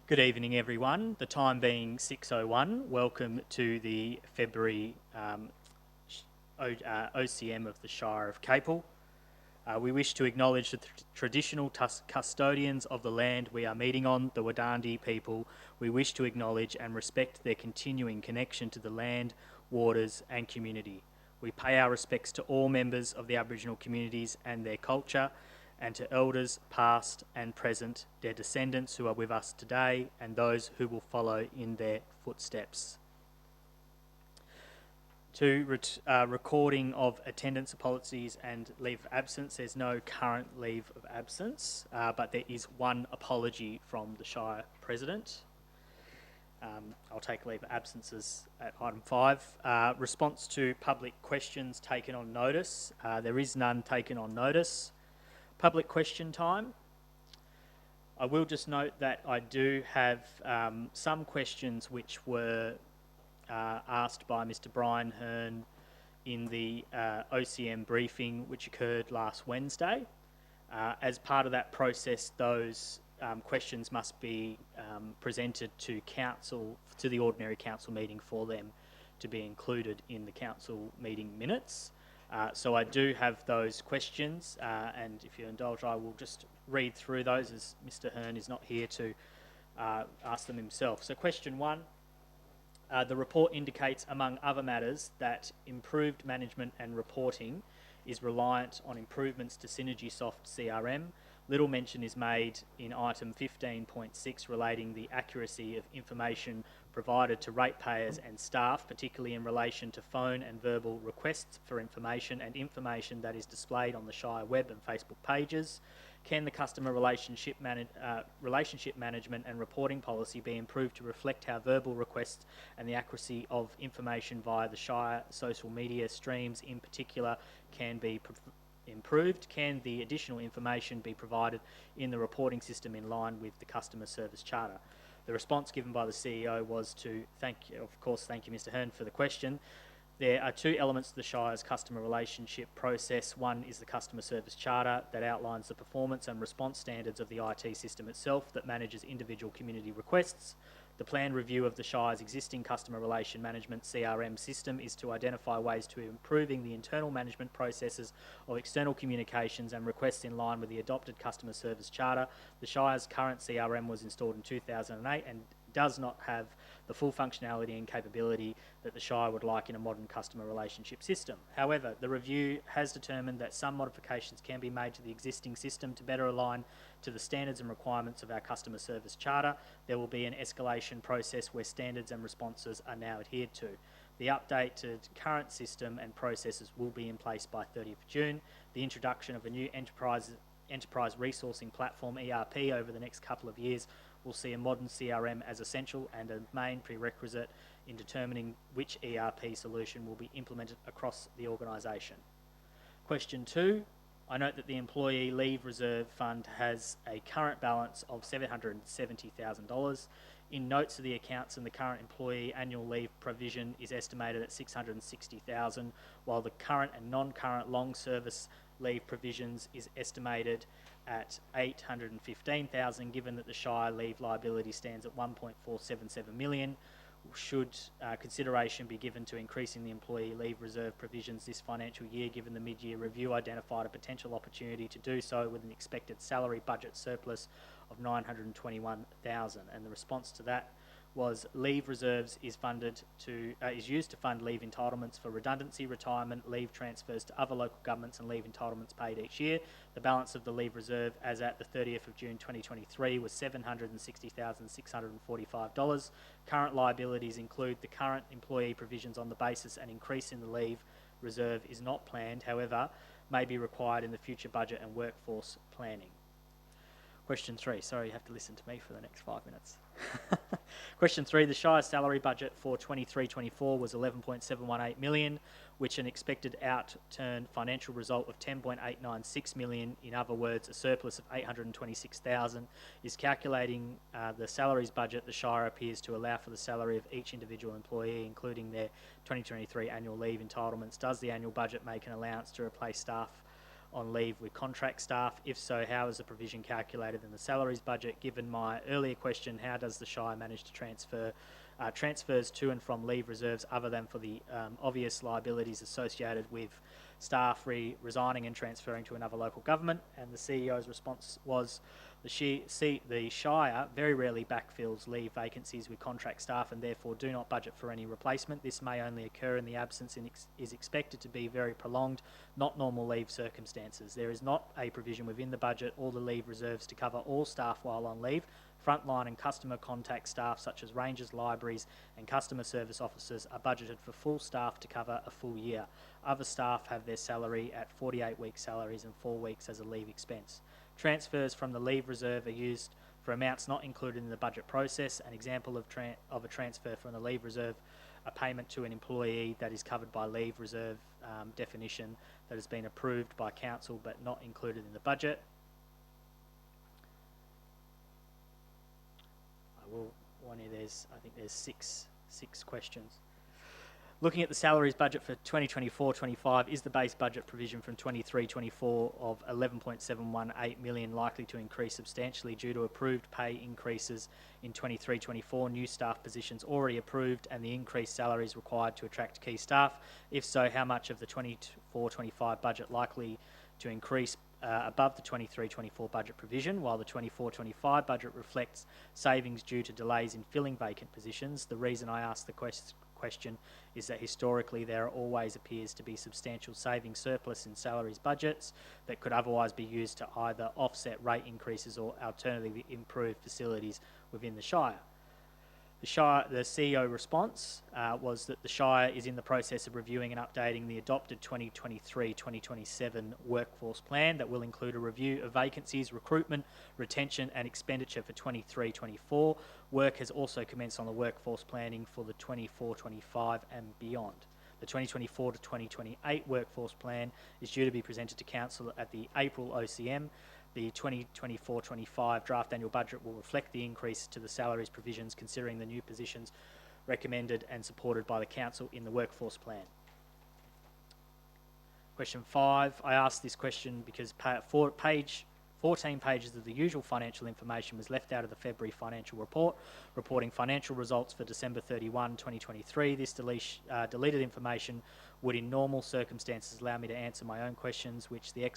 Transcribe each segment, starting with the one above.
Good evening, everyone. The time being 6:01. Welcome to the February OCM of the Shire of Capel. We wish to acknowledge the traditional custodians of the land we are meeting on, the Wadandi people. We wish to acknowledge and respect their continuing connection to the land, waters and community. We pay our respects to all members of the Aboriginal communities and their culture, and to elders past and present, their descendants who are with us today, and those who will follow in their footsteps. Recording of attendance policies and leave of absence. There's no current leave of absence, but there is one apology from the Shire President. I'll take leave of absences at item 5. Response to public questions taken on notice. There is none taken on notice. Public question time. I will just note that I do have some questions which were asked by Mr. Brian Hearn in the OCM briefing which occurred last Wednesday. As part of that process, those questions must be presented to council, to the ordinary council meeting, for them to be included in the council meeting minutes. So I do have those questions, and if you indulge, I will just read through those as Mr. Hearn is not here to ask them himself. So question 1, the report indicates, among other matters, that improved management and reporting is reliant on improvements to SynergySoft CRM. Little mention is made in item 15.6 relating the accuracy of information provided to ratepayers and staff, particularly in relation to phone and verbal requests for information and information that is displayed on the Shire web and Facebook pages. Can the customer relationship management and reporting policy be improved to reflect how verbal requests and the accuracy of information via the Shire social media streams in particular can be improved? Can the additional information be provided in the reporting system in line with the customer service charter? The response given by the CEO was to thank you, Mr. Hearn, for the question. There are two elements to the Shire's customer relationship process. One is the customer service charter that outlines the performance and response standards of the IT system itself that manages individual community requests. The planned review of the Shire's existing customer relation management CRM system is to identify ways to improving the internal management processes of external communications and requests in line with the adopted customer service charter. The Shire's current CRM was installed in 2008 and does not have the full functionality and capability that the Shire would like in a modern customer relationship system. However, the review has determined that some modifications can be made to the existing system to better align to the standards and requirements of our customer service charter. There will be an escalation process where standards and responses are now adhered to. The updated current system and processes will be in place by 30th of June. The introduction of a new enterprise resourcing platform, ERP, over the next couple of years will see a modern CRM as essential and a main prerequisite in determining which ERP solution will be implemented across the organisation. Question 2, I note that the Employee Leave Reserve Fund has a current balance of $770,000. In notes of the accounts, and the current employee annual leave provision is estimated at $660,000, while the current and non-current long service leave provisions is estimated at $815,000, given that the Shire leave liability stands at $1.477 million. Should consideration be given to increasing the employee leave reserve provisions this financial year, given the mid-year review identified a potential opportunity to do so with an expected salary budget surplus of $921,000? And the response to that was leave reserves is used to fund leave entitlements for redundancy, retirement, leave transfers to other local governments and leave entitlements paid each year. The balance of the leave reserve as at the 30th of June 2023 was $760,645. Current liabilities include the current employee provisions on the basis an increase in the leave reserve is not planned, however, may be required in the future budget and workforce planning. Question 3, sorry, you have to listen to me for the next 5 minutes. Question 3, the Shire's salary budget for 23-24 was $11.718 million, which an expected outturn financial result of $10.896 million, in other words, a surplus of $826,000, is calculating the salaries budget. The Shire appears to allow for the salary of each individual employee, including their 2023 annual leave entitlements. Does the annual budget make an allowance to replace staff on leave with contract staff? If so, how is the provision calculated in the salaries budget? Given my earlier question, how does the Shire manage to transfers to and from leave reserves other than for the obvious liabilities associated with staff resigning and transferring to another local government? And the CEO's response was, the Shire very rarely backfills leave vacancies with contract staff and therefore do not budget for any replacement. This may only occur in the absence and is expected to be very prolonged, not normal leave circumstances. There is not a provision within the budget or the leave reserves to cover all staff while on leave. Frontline and customer contact staff such as rangers, libraries and customer service officers are budgeted for full staff to cover a full year. Other staff have their salary at 48-week salaries and 4 weeks as a leave expense. Transfers from the leave reserve are used for amounts not included in the budget process. An example of a transfer from the leave reserve, a payment to an employee that is covered by leave reserve definition that has been approved by council but not included in the budget. I think there's six questions. Looking at the salaries budget for 2024-25, is the base budget provision from 23-24 of $11.718 million likely to increase substantially due to approved pay increases in 23-24, new staff positions already approved and the increased salaries required to attract key staff? If so, how much of the 24-25 budget likely to increase above the 23-24 budget provision, while the 24-25 budget reflects savings due to delays in filling vacant positions? The reason I ask the question is that historically there always appears to be substantial savings surplus in salaries budgets that could otherwise be used to either offset rate increases or alternatively improve facilities within the Shire. The CEO response was that the Shire is in the process of reviewing and updating the adopted 2023-2027 workforce plan that will include a review of vacancies, recruitment, retention and expenditure for 23-24. Work has also commenced on the workforce planning for the 24-25 and beyond. The 2024 to 2028 workforce plan is due to be presented to Council at the April OCM. The 2024-25 draft annual budget will reflect the increase to the salaries provisions considering the new positions recommended and supported by the Council in the workforce plan. Question 5. I asked this question because 14 pages of the usual financial information was left out of the February financial report, reporting financial results for December 31, 2023. This deleted information would in normal circumstances allow me to answer my own questions, which the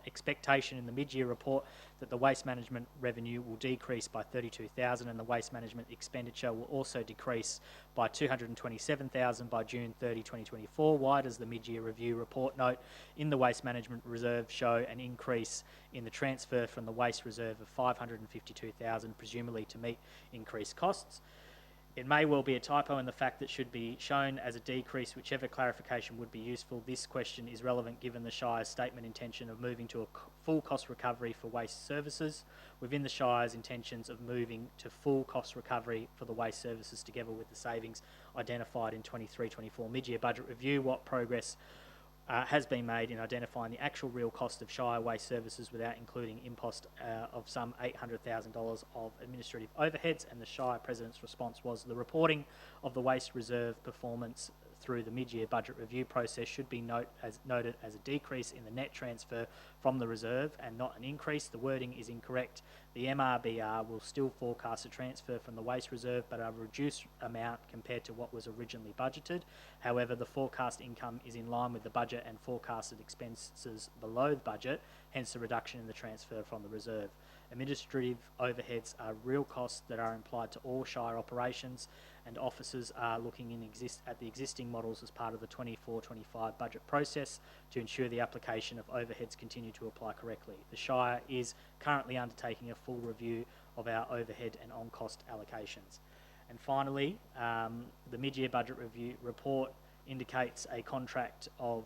expectation in the mid-year report that the waste management revenue will decrease by $32,000 and the waste management expenditure will also decrease by $227,000 by June 30, 2024. Why does the mid-year review report note in the waste management reserve show an increase in the transfer from the waste reserve of $552,000, presumably to meet increased costs? It may well be a typo in the fact that should be shown as a decrease, whichever clarification would be useful. This question is relevant given the Shire's statement intention of moving to a full cost recovery for waste services. Within the Shire's intentions of moving to full cost recovery for the waste services together with the savings identified in 23-24 mid-year budget review, what progress has been made in identifying the actual real cost of Shire waste services without including impost of some $800,000 of administrative overheads? And the Shire President's response was, the reporting of the waste reserve performance through the mid-year budget review process should be noted as a decrease in the net transfer from the reserve and not an increase. The wording is incorrect. The MRBR will still forecast a transfer from the waste reserve but a reduced amount compared to what was originally budgeted. However, the forecast income is in line with the budget and forecasted expenses below the budget, hence the reduction in the transfer from the reserve. Administrative overheads are real costs that are implied to all Shire operations, and officers are looking at the existing models as part of the 24-25 budget process to ensure the application of overheads continue to apply correctly. The Shire is currently undertaking a full review of our overhead and on-cost allocations. And finally, the mid-year budget review report indicates a contract of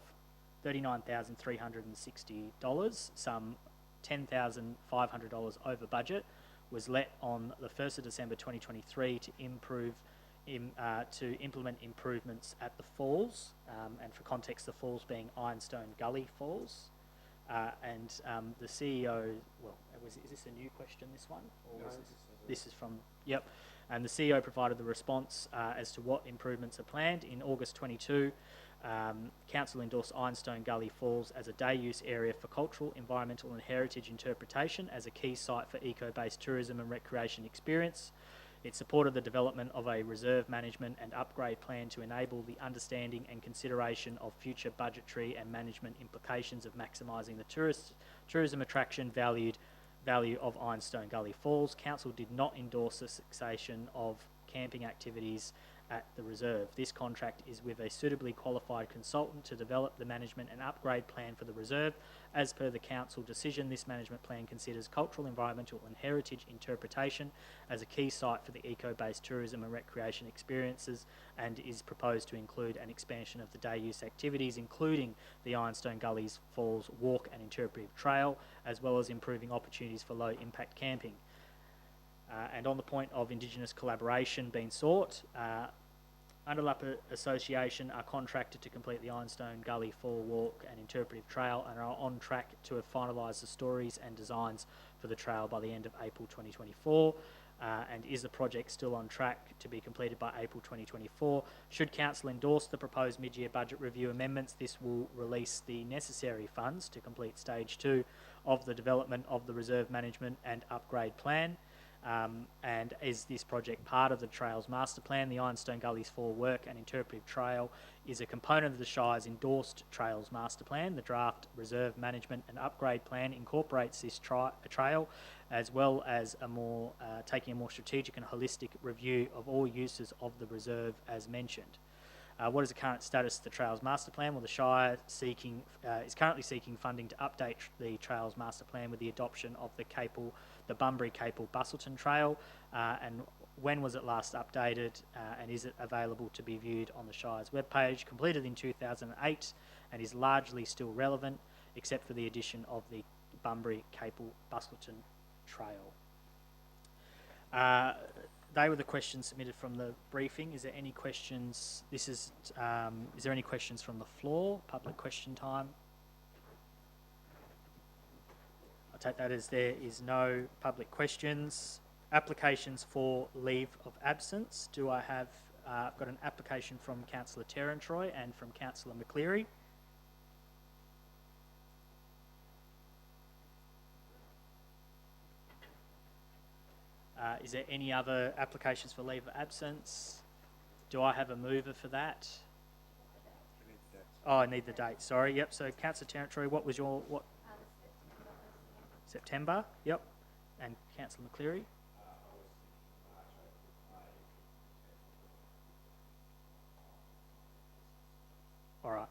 $39,360, some $10,500 over budget, was let on the 1st of December 2023 to implement improvements at the falls, and for context, the falls being Ironstone Gully Falls. The CEO, is this a new question, this one? Or no, this is from, yep. And the CEO provided the response as to what improvements are planned. In August 22, Council endorsed Ironstone Gully Falls as a day use area for cultural, environmental and heritage interpretation as a key site for eco-based tourism and recreation experience. It supported the development of a reserve management and upgrade plan to enable the understanding and consideration of future budgetary and management implications of maximising the tourism attraction value of Ironstone Gully Falls. Council did not endorse the cessation of camping activities at the reserve. This contract is with a suitably qualified consultant to develop the management and upgrade plan for the reserve. As per the council decision, this management plan considers cultural, environmental and heritage interpretation as a key site for the eco-based tourism and recreation experiences, and is proposed to include an expansion of the day use activities, including the Ironstone Gullies Falls Walk and Interpretive Trail, as well as improving opportunities for low impact camping. And on the point of Indigenous collaboration being sought, Underlap Association are contracted to complete the Ironstone Gully Fall Walk and Interpretive Trail and are on track to have finalised the stories and designs for the trail by the end of April 2024. And is the project still on track to be completed by April 2024? Should Council endorse the proposed mid-year budget review amendments, this will release the necessary funds to complete Stage 2 of the development of the reserve management and upgrade plan. And is this project part of the Trails Master Plan? The Ironstone Gullies Fall Work and Interpretive Trail is a component of the Shire's endorsed Trails Master Plan. The draft Reserve Management and Upgrade Plan incorporates this trail, as well as taking a more strategic and holistic review of all uses of the reserve as mentioned. What is the current status of the Trails Master Plan? Well, the Shire is currently seeking funding to update the Trails Master Plan with the adoption of the Bunbury Capel Bustleton Trail. And when was it last updated? And is it available to be viewed on the Shire's webpage? Completed in 2008 and is largely still relevant, except for the addition of the Bunbury Capel Bustleton Trail. They were the questions submitted from the briefing. Is there any questions? Is there any questions from the floor? Public question time. I take that as there is no public questions. Applications for leave of absence. Do I have? I've got an application from Councillor Terrantroy and from Councillor McCleary. Is there any other applications for leave of absence? Do I have a mover for that? Oh, I need the date. Sorry. Yep. So, Councillor Terrantroy, what was your what? September. Yep. And Councillor McCleary. All right.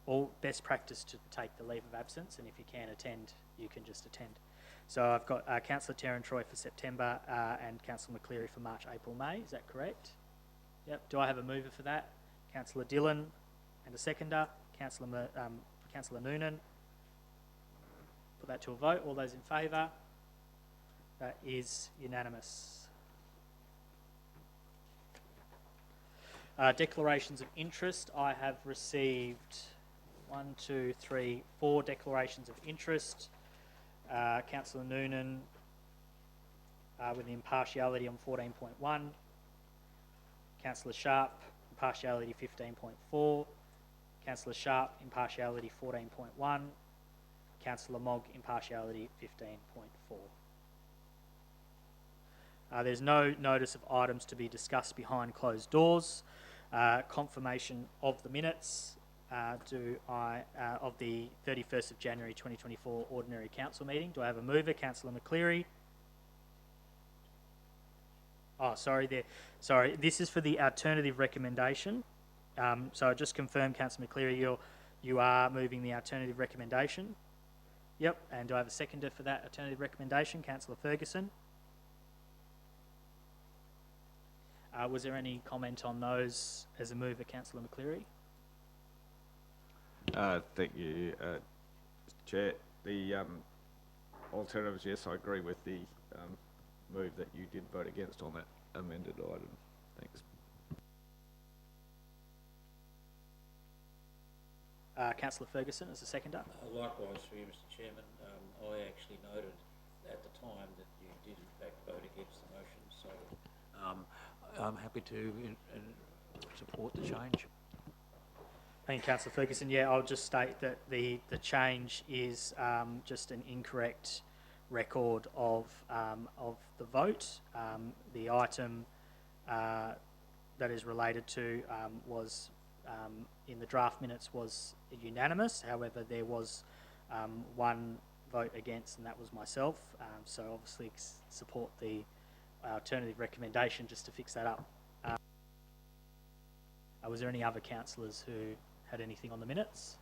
All best practice to take the leave of absence, and if you can attend, you can just attend. So I've got Councillor Terrantroy for September and Councillor McCleary for March, April, May. Is that correct? Yep. Do I have a mover for that? Councillor Dillon and a seconder. Councillor Noonan. Put that to a vote. All those in favour? That is unanimous. Declarations of interest. I have received 4 declarations of interest. Councillor Noonan with the impartiality on 14.1. Councillor Sharp, impartiality 15.4. Councillor Sharp, impartiality 14.1. Councillor Mogg, impartiality 15.4. There's no notice of items to be discussed behind closed doors. Confirmation of the minutes of the 31st of January 2024 Ordinary Council meeting. Do I have a mover? Councillor McCleary. Oh, sorry. This is for the alternative recommendation. So I just confirm, Councillor McCleary, you are moving the alternative recommendation. Yep. And do I have a seconder for that alternative recommendation? Councillor Ferguson. Was there any comment on those as a mover, Councillor McCleary? Thank you, Mr. Chair. The alternatives, yes, I agree with the move that you did vote against on that amended item. Thanks. Councillor Ferguson as a seconder. Likewise for you, Mr. Chairman. I actually noted at the time that you did in fact vote against the motion, so I'm happy to support the change. Thank you, Councillor Ferguson. Yeah, I'll just state that the change is just an incorrect record of the vote. The item that is related to was in the draft minutes was unanimous. However, there was one vote against, and that was myself. So obviously support the alternative recommendation just to fix that up. Was there any other councillors who had anything on the minutes?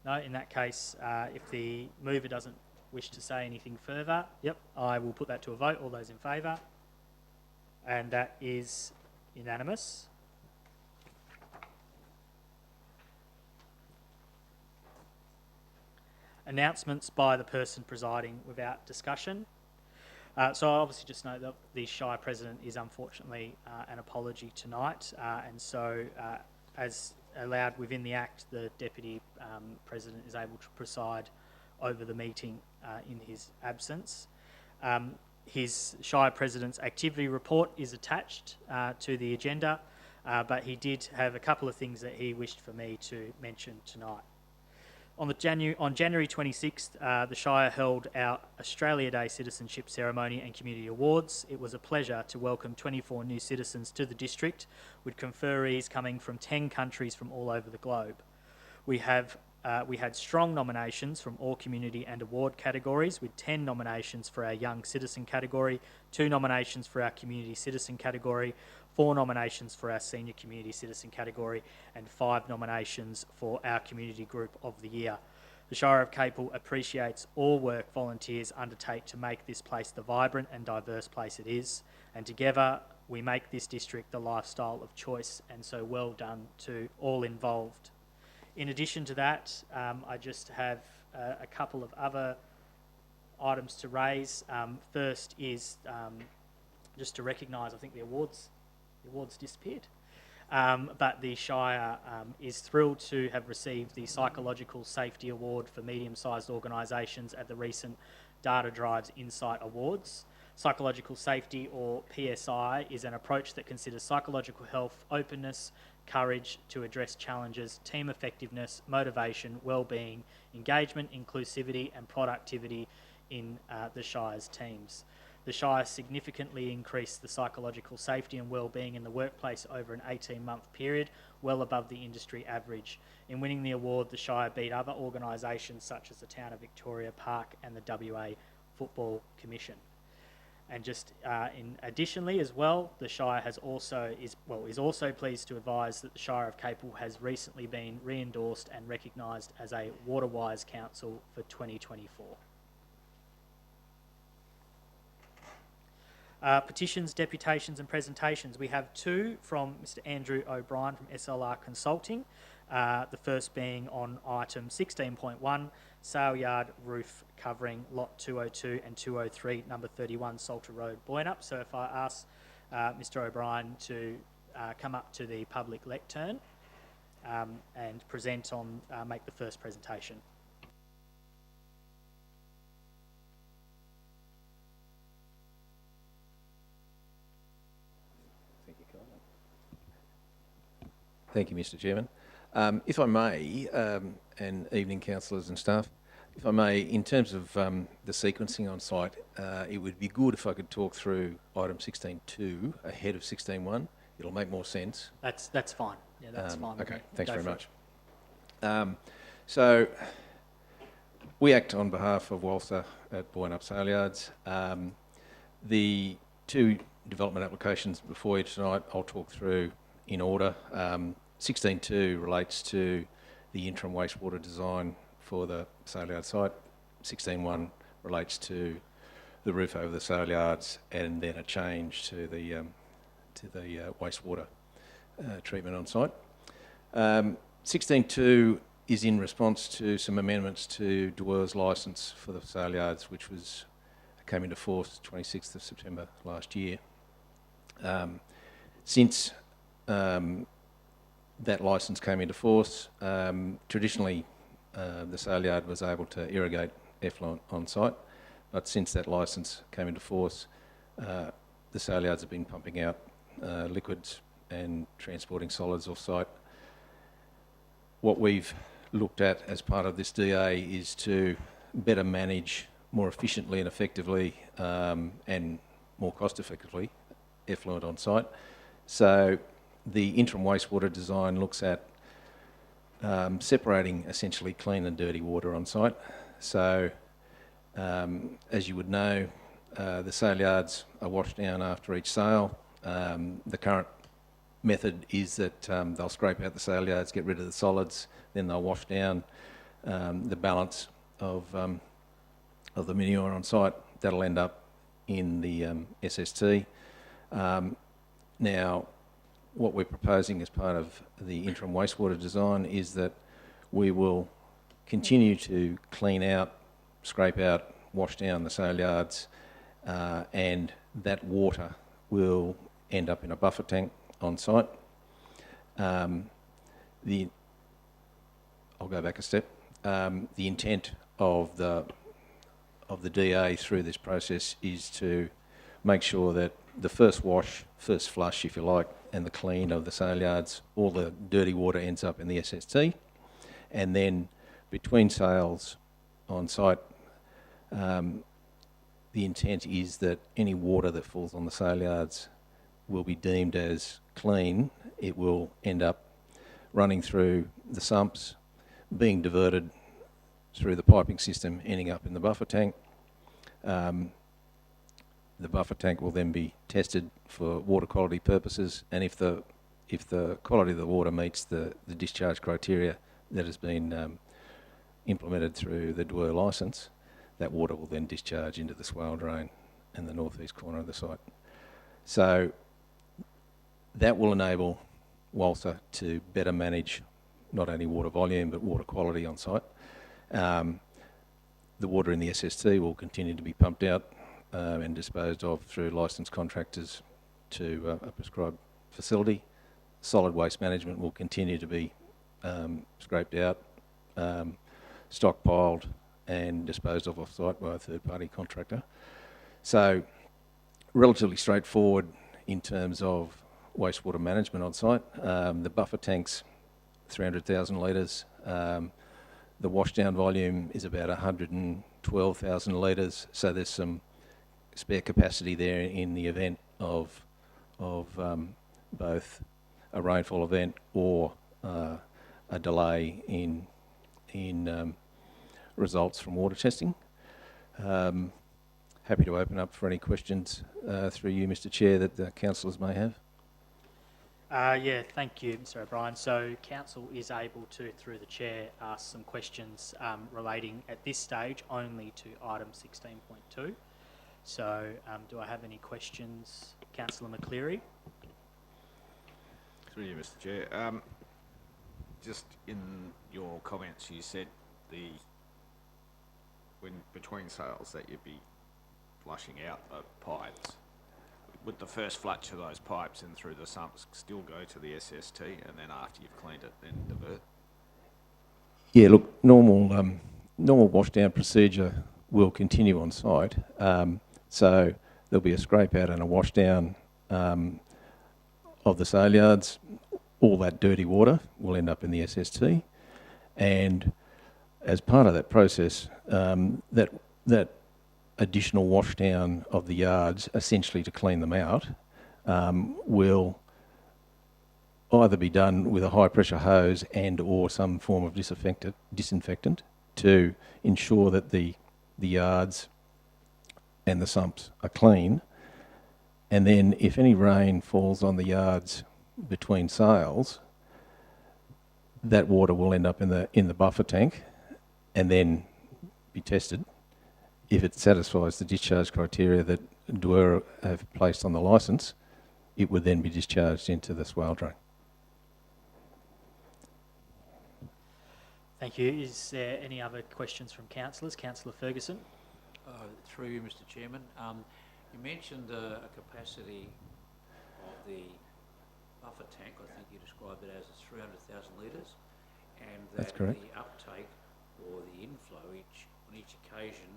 No, in that case, if the mover doesn't wish to say anything further, yep, I will put that to a vote. All those in favour? And that is unanimous. Announcements by the person presiding without discussion. So I obviously just note that the Shire President is unfortunately an apology tonight, and so as allowed within the Act, the Deputy President is able to preside over the meeting in his absence. His Shire President's activity report is attached to the agenda, but he did have a couple of things that he wished for me to mention tonight. On January 26th, the Shire held our Australia Day Citizenship Ceremony and Community Awards. It was a pleasure to welcome 24 new citizens to the district, with conferees coming from 10 countries from all over the globe. We had strong nominations from all community and award categories, with 10 nominations for our Young Citizen category, 2 nominations for our Community Citizen category, 4 nominations for our Senior Community Citizen category, and 5 nominations for our Community Group of the Year. The Shire of Capel appreciates all work volunteers undertake to make this place the vibrant and diverse place it is, and together we make this district the lifestyle of choice, and so well done to all involved. In addition to that, I just have a couple of other items to raise. First is just to recognise, I think the awards disappeared. But the Shire is thrilled to have received the Psychological Safety Award for medium-sized organisations at the recent Data Drives Insight Awards. Psychological safety, or PSI, is an approach that considers psychological health, openness, courage to address challenges, team effectiveness, motivation, well-being, engagement, inclusivity and productivity in the Shire's teams. The Shire significantly increased the psychological safety and well-being in the workplace over an 18-month period, well above the industry average. In winning the award, the Shire beat other organisations such as the Town of Victoria Park and the WA Football Commission. And just additionally as well, the Shire is also pleased to advise that the Shire of Capel has recently been re-endorsed and recognised as a Waterwise Council for 2024. Petitions, deputations and presentations. We have 2 from Mr Andrew O'Brien from SLR Consulting. The first being on item 16.1, sale yard roof covering lot 202 and 203, number 31 Salter Road, Boynup. So if I ask Mr O'Brien to come up to the public lectern and present on, make the first presentation. Thank you, Mr Chairman. If I may, and evening councillors and staff, if I may, in terms of the sequencing on site, it would be good if I could talk through item 16.2 ahead of 16.1. It'll make more sense. That's fine. Yeah, that's fine. Okay, thanks very much. So we act on behalf of Walther at Boynup Sale Yards. The 2 development applications before you tonight, I'll talk through in order. 16.2 relates to the interim wastewater design for the sale yard site. 16.1 relates to the roof over the sale yards, and then a change to the wastewater treatment on site. 16.2 is in response to some amendments to Dwer's licence for the sale yards, which came into force 26th of September last year. Since that licence came into force, traditionally the sale yard was able to irrigate effluent on site, but since that licence came into force, the sale yards have been pumping out liquids and transporting solids off site. what we've looked at as part of this DA is to better manage more efficiently and effectively and more cost effectively effluent on site. So the interim wastewater design looks at separating essentially clean and dirty water on site. So as you would know, the sale yards are washed down after each sale. The current method is that they'll scrape out the sale yards, get rid of the solids, then they'll wash down the balance of the manure on site. That'll end up in the SST. Now, what we're proposing as part of the interim wastewater design is that we will continue to clean out, scrape out, wash down the sale yards, and that water will end up in a buffer tank on site. I'll go back a step. The intent of the DA through this process is to make sure that the first wash, first flush, if you like, and the clean of the sale yards, all the dirty water ends up in the SST, and then between sales on site, the intent is that any water that falls on the sale yards will be deemed as clean. It will end up running through the sumps, being diverted through the piping system, ending up in the buffer tank. The buffer tank will then be tested for water quality purposes, and if the quality of the water meets the discharge criteria that has been implemented through the Dwyer licence, that water will then discharge into the swale drain in the northeast corner of the site. So that will enable WALSA to better manage not only water volume but water quality on site. The water in the SST will continue to be pumped out and disposed of through licensed contractors to a prescribed facility. Solid waste management will continue to be scraped out, stockpiled and disposed of off-site by a third-party contractor. So relatively straightforward in terms of wastewater management on site. The buffer tanks, 300,000 litres. The washdown volume is about 112,000 litres, so there's some spare capacity there in the event of both a rainfall event or a delay in results from water testing. Happy to open up for any questions through you, Mr. Chair, that the councillors may have. Yeah, thank you, Mr. O'Brien. So council is able to, through the chair, ask some questions relating at this stage only to item 16.2. So do I have any questions? Councillor McCleary. Through you, Mr. Chair. Just in your comments, you said when between sales that you'd be flushing out the pipes. Would the first flush of those pipes in through the sumps still go to the SST, and then after you've cleaned it, then divert? Yeah, look, normal washdown procedure will continue on site. So there'll be a scrape out and a washdown of the sale yards. All that dirty water will end up in the SST, and as part of that process, that additional washdown of the yards, essentially to clean them out, will either be done with a high pressure hose and or some form of disinfectant to ensure that the yards and the sumps are clean. And then if any rain falls on the yards between sales, that water will end up in the buffer tank and then be tested. If it satisfies the discharge criteria that Dwyer have placed on the licence, it would then be discharged into the swale drain. Thank you. Is there any other questions from councillors? Councillor Ferguson. Through you, Mr. Chairman. You mentioned a capacity of the buffer tank. I think you described it as 300,000 litres, and that the uptake or the inflow on each occasion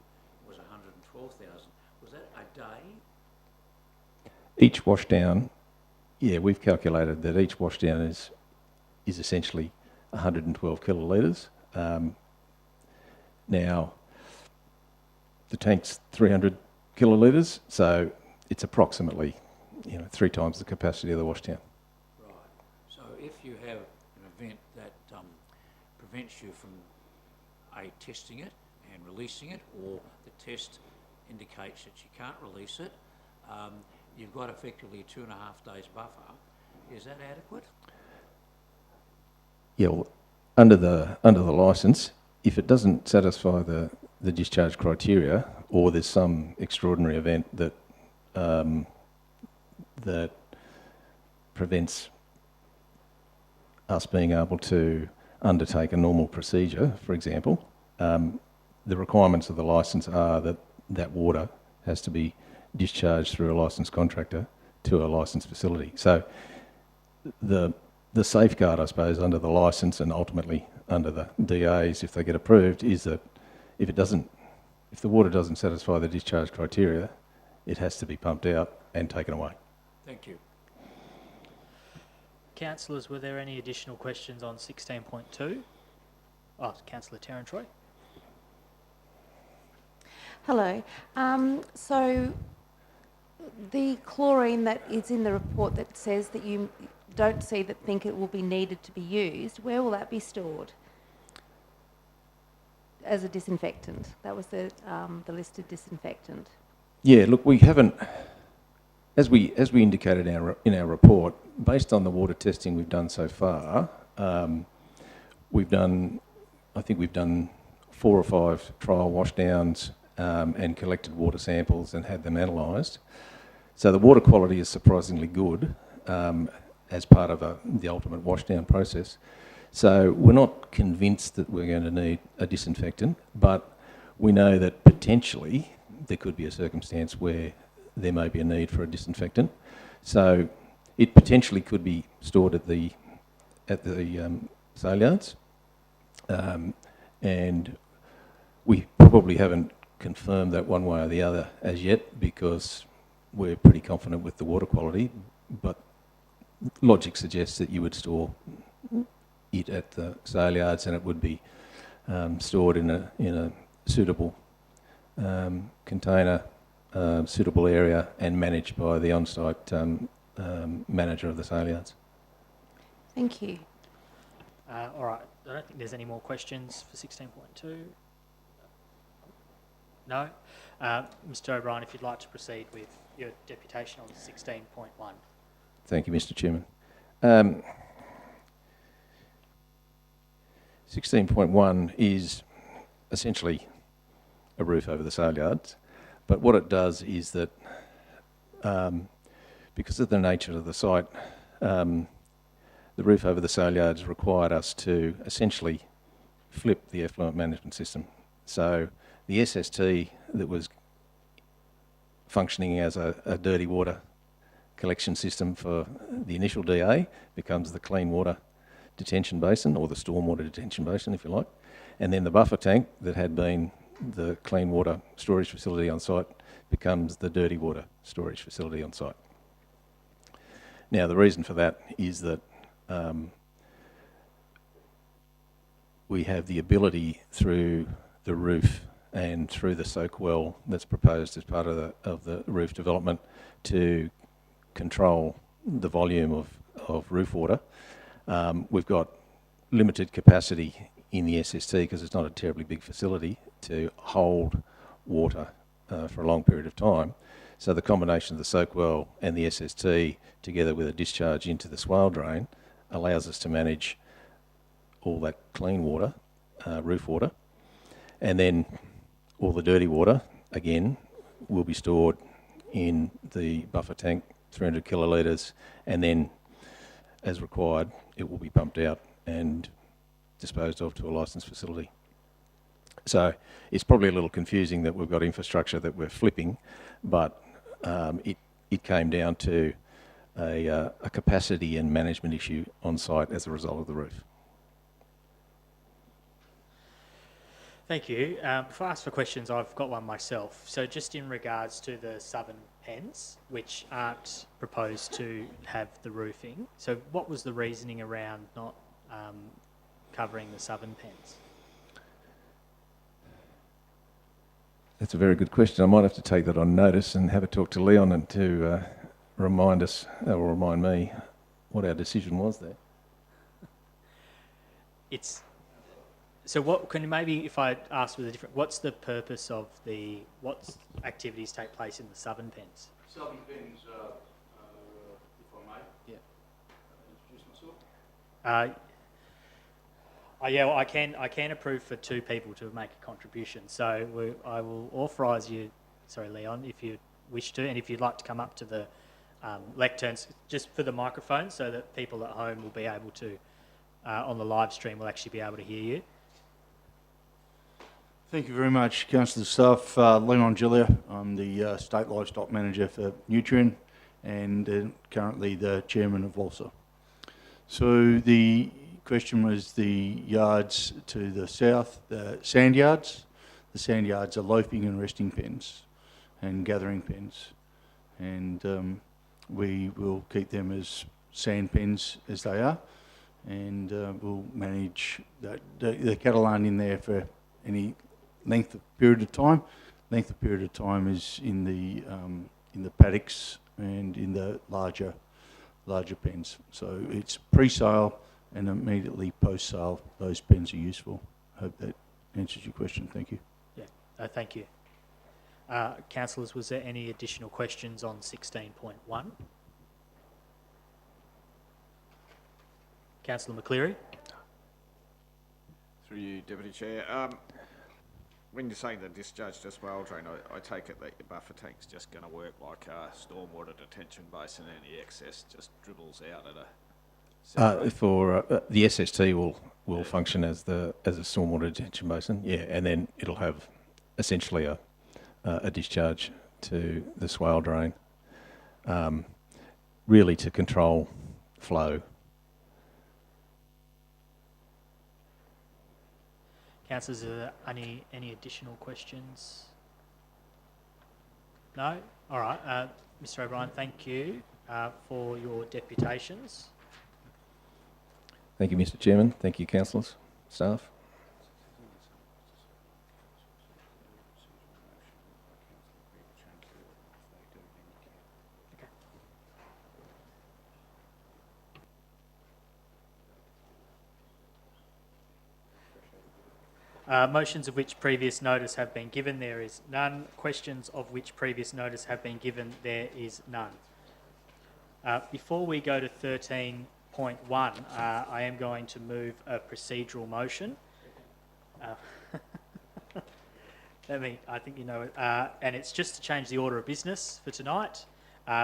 was 112,000. Was that a day? Each washdown, yeah, we've calculated that each washdown is essentially 112 kilolitres. Now, the tank's 300 kilolitres, so it's approximately 3 times the capacity of the washdown. Right. So if you have an event that prevents you from testing it and releasing it, or the test indicates that you can't release it, you've got effectively a 2.5 days buffer. Is that adequate? Yeah, well, under the licence, if it doesn't satisfy the discharge criteria, or there's some extraordinary event that that prevents us being able to undertake a normal procedure, for example, the requirements of the licence are that water has to be discharged through a licensed contractor to a licensed facility. So the safeguard, I suppose, under the licence and ultimately under the DAs, if they get approved, is that if the water doesn't satisfy the discharge criteria, it has to be pumped out and taken away. Thank you. Councillors, were there any additional questions on 16.2? Oh, Councillor Terran-Troy. Hello. So the chlorine that is in the report that says that you don't think it will be needed to be used, where will that be stored as a disinfectant? That was the listed disinfectant. Yeah, look, we haven't, as we indicated in our report, based on the water testing we've done so far, we've done 4 or 5 trial washdowns and collected water samples and had them analysed. So the water quality is surprisingly good as part of the ultimate washdown process. So we're not convinced that we're going to need a disinfectant, but we know that potentially there could be a circumstance where there may be a need for a disinfectant. So it potentially could be stored at the sale yards, and we probably haven't confirmed that one way or the other as yet because we're pretty confident with the water quality, but logic suggests that you would store it at the sale yards and it would be stored in a suitable container, suitable area, and managed by the on-site manager of the sale yards. Thank you. All right, I don't think there's any more questions for 16.2. No? Mr O'Brien, if you'd like to proceed with your deputation on 16.1. Thank you, Mr Chairman. 16.1 is essentially a roof over the sale yards, but what it does is that because of the nature of the site, the roof over the sale yards required us to essentially flip the effluent management system. So the SST that was functioning as a dirty water collection system for the initial DA becomes the clean water detention basin, or the stormwater detention basin, if you like. And then the buffer tank that had been the clean water storage facility on site becomes the dirty water storage facility on site. Now, the reason for that is that we have the ability through the roof and through the soak well that's proposed as part of the roof development to control the volume of roof water. We've got limited capacity in the SST because it's not a terribly big facility to hold water for a long period of time. So the combination of the soak well and the SST together with a discharge into the swale drain allows us to manage all that clean water, roof water, and then all the dirty water, again, will be stored in the buffer tank, 300 kilolitres, and then, as required, it will be pumped out and disposed of to a licensed facility. So it's probably a little confusing that we've got infrastructure that we're flipping, but it came down to a capacity and management issue on site as a result of the roof. Thank you. Before I ask for questions, I've got one myself. So just in regards to the southern pens, which aren't proposed to have the roofing, so what was the reasoning around not covering the southern pens? That's a very good question. I might have to take that on notice and have a talk to Leon and to remind us, or remind me, what our decision was there. It's so. What can you maybe, if I ask with a different, what's the purpose of what activities take place in the southern pens? Southern Pens, if I may. Yeah. Introduce myself. Yeah, well, I can approve for 2 people to make a contribution. So I will authorise you, sorry, Leon, if you wish to, and if you'd like to come up to the lecterns, just for the microphone, so that people at home will be able to, on the live stream, will actually be able to hear you. Thank you very much, Councillor Staff. Leon Gillia, I'm the State Livestock Manager for Nutrien and currently the Chairman of WALSA. So the question was the yards to the south, the sand yards. The sand yards are loafing and resting pens and gathering pens. And we will keep them as sand pens as they are, and we'll manage that. The cattle aren't in there for any length of period of time. Length of period of time is in the paddocks and in the larger pens. So it's pre-sale and immediately post-sale those pens are useful. I hope that answers your question. Thank you. Yeah, thank you. Councillors, was there any additional questions on 16.1? Councillor McCleary? Through you, Deputy Chair. When you're saying the discharge to swale drain, I take it that your buffer tank's just going to work like a stormwater detention basin, and any excess just dribbles out at a... The SST will function as a stormwater detention basin, yeah, and then it'll have essentially a discharge to the swale drain, really to control flow. Councillors, are there any additional questions? No? All right. Mr O'Brien, thank you for your deputations. Thank you, Mr Chairman. Thank you, councillors, staff. Motions of which previous notice have been given, there is none. Questions of which previous notice have been given, there is none. Before we go to 13.1, I am going to move a procedural motion. I think you know it. And it's just to change the order of business for tonight,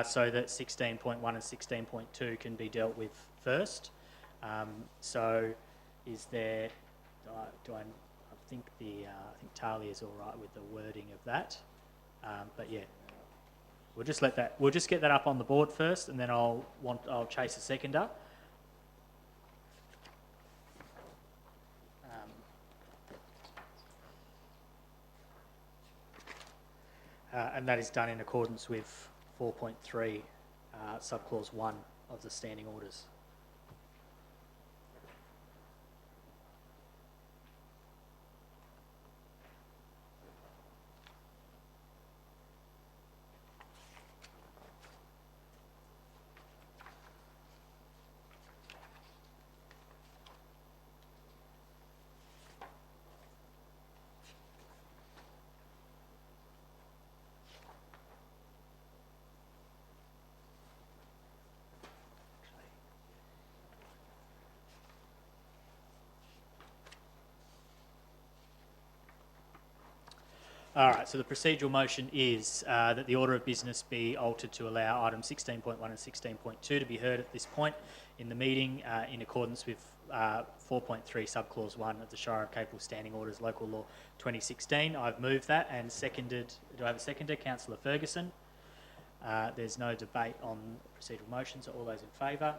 so that 16.1 and 16.2 can be dealt with first. So is there, I think Talia's all right with the wording of that, but yeah, we'll just get that up on the board first, and then I'll chase a seconder. And that is done in accordance with 4.3 subclause 1 of the standing orders. All right, so the procedural motion is that the order of business be altered to allow items 16.1 and 16.2 to be heard at this point in the meeting in accordance with 4.3 subclause 1 of the Shire of Capel Standing Orders Local Law 2016. I've moved that and seconded. Do I have a seconder? Councillor Ferguson. There's no debate on procedural motions. So all those in favour?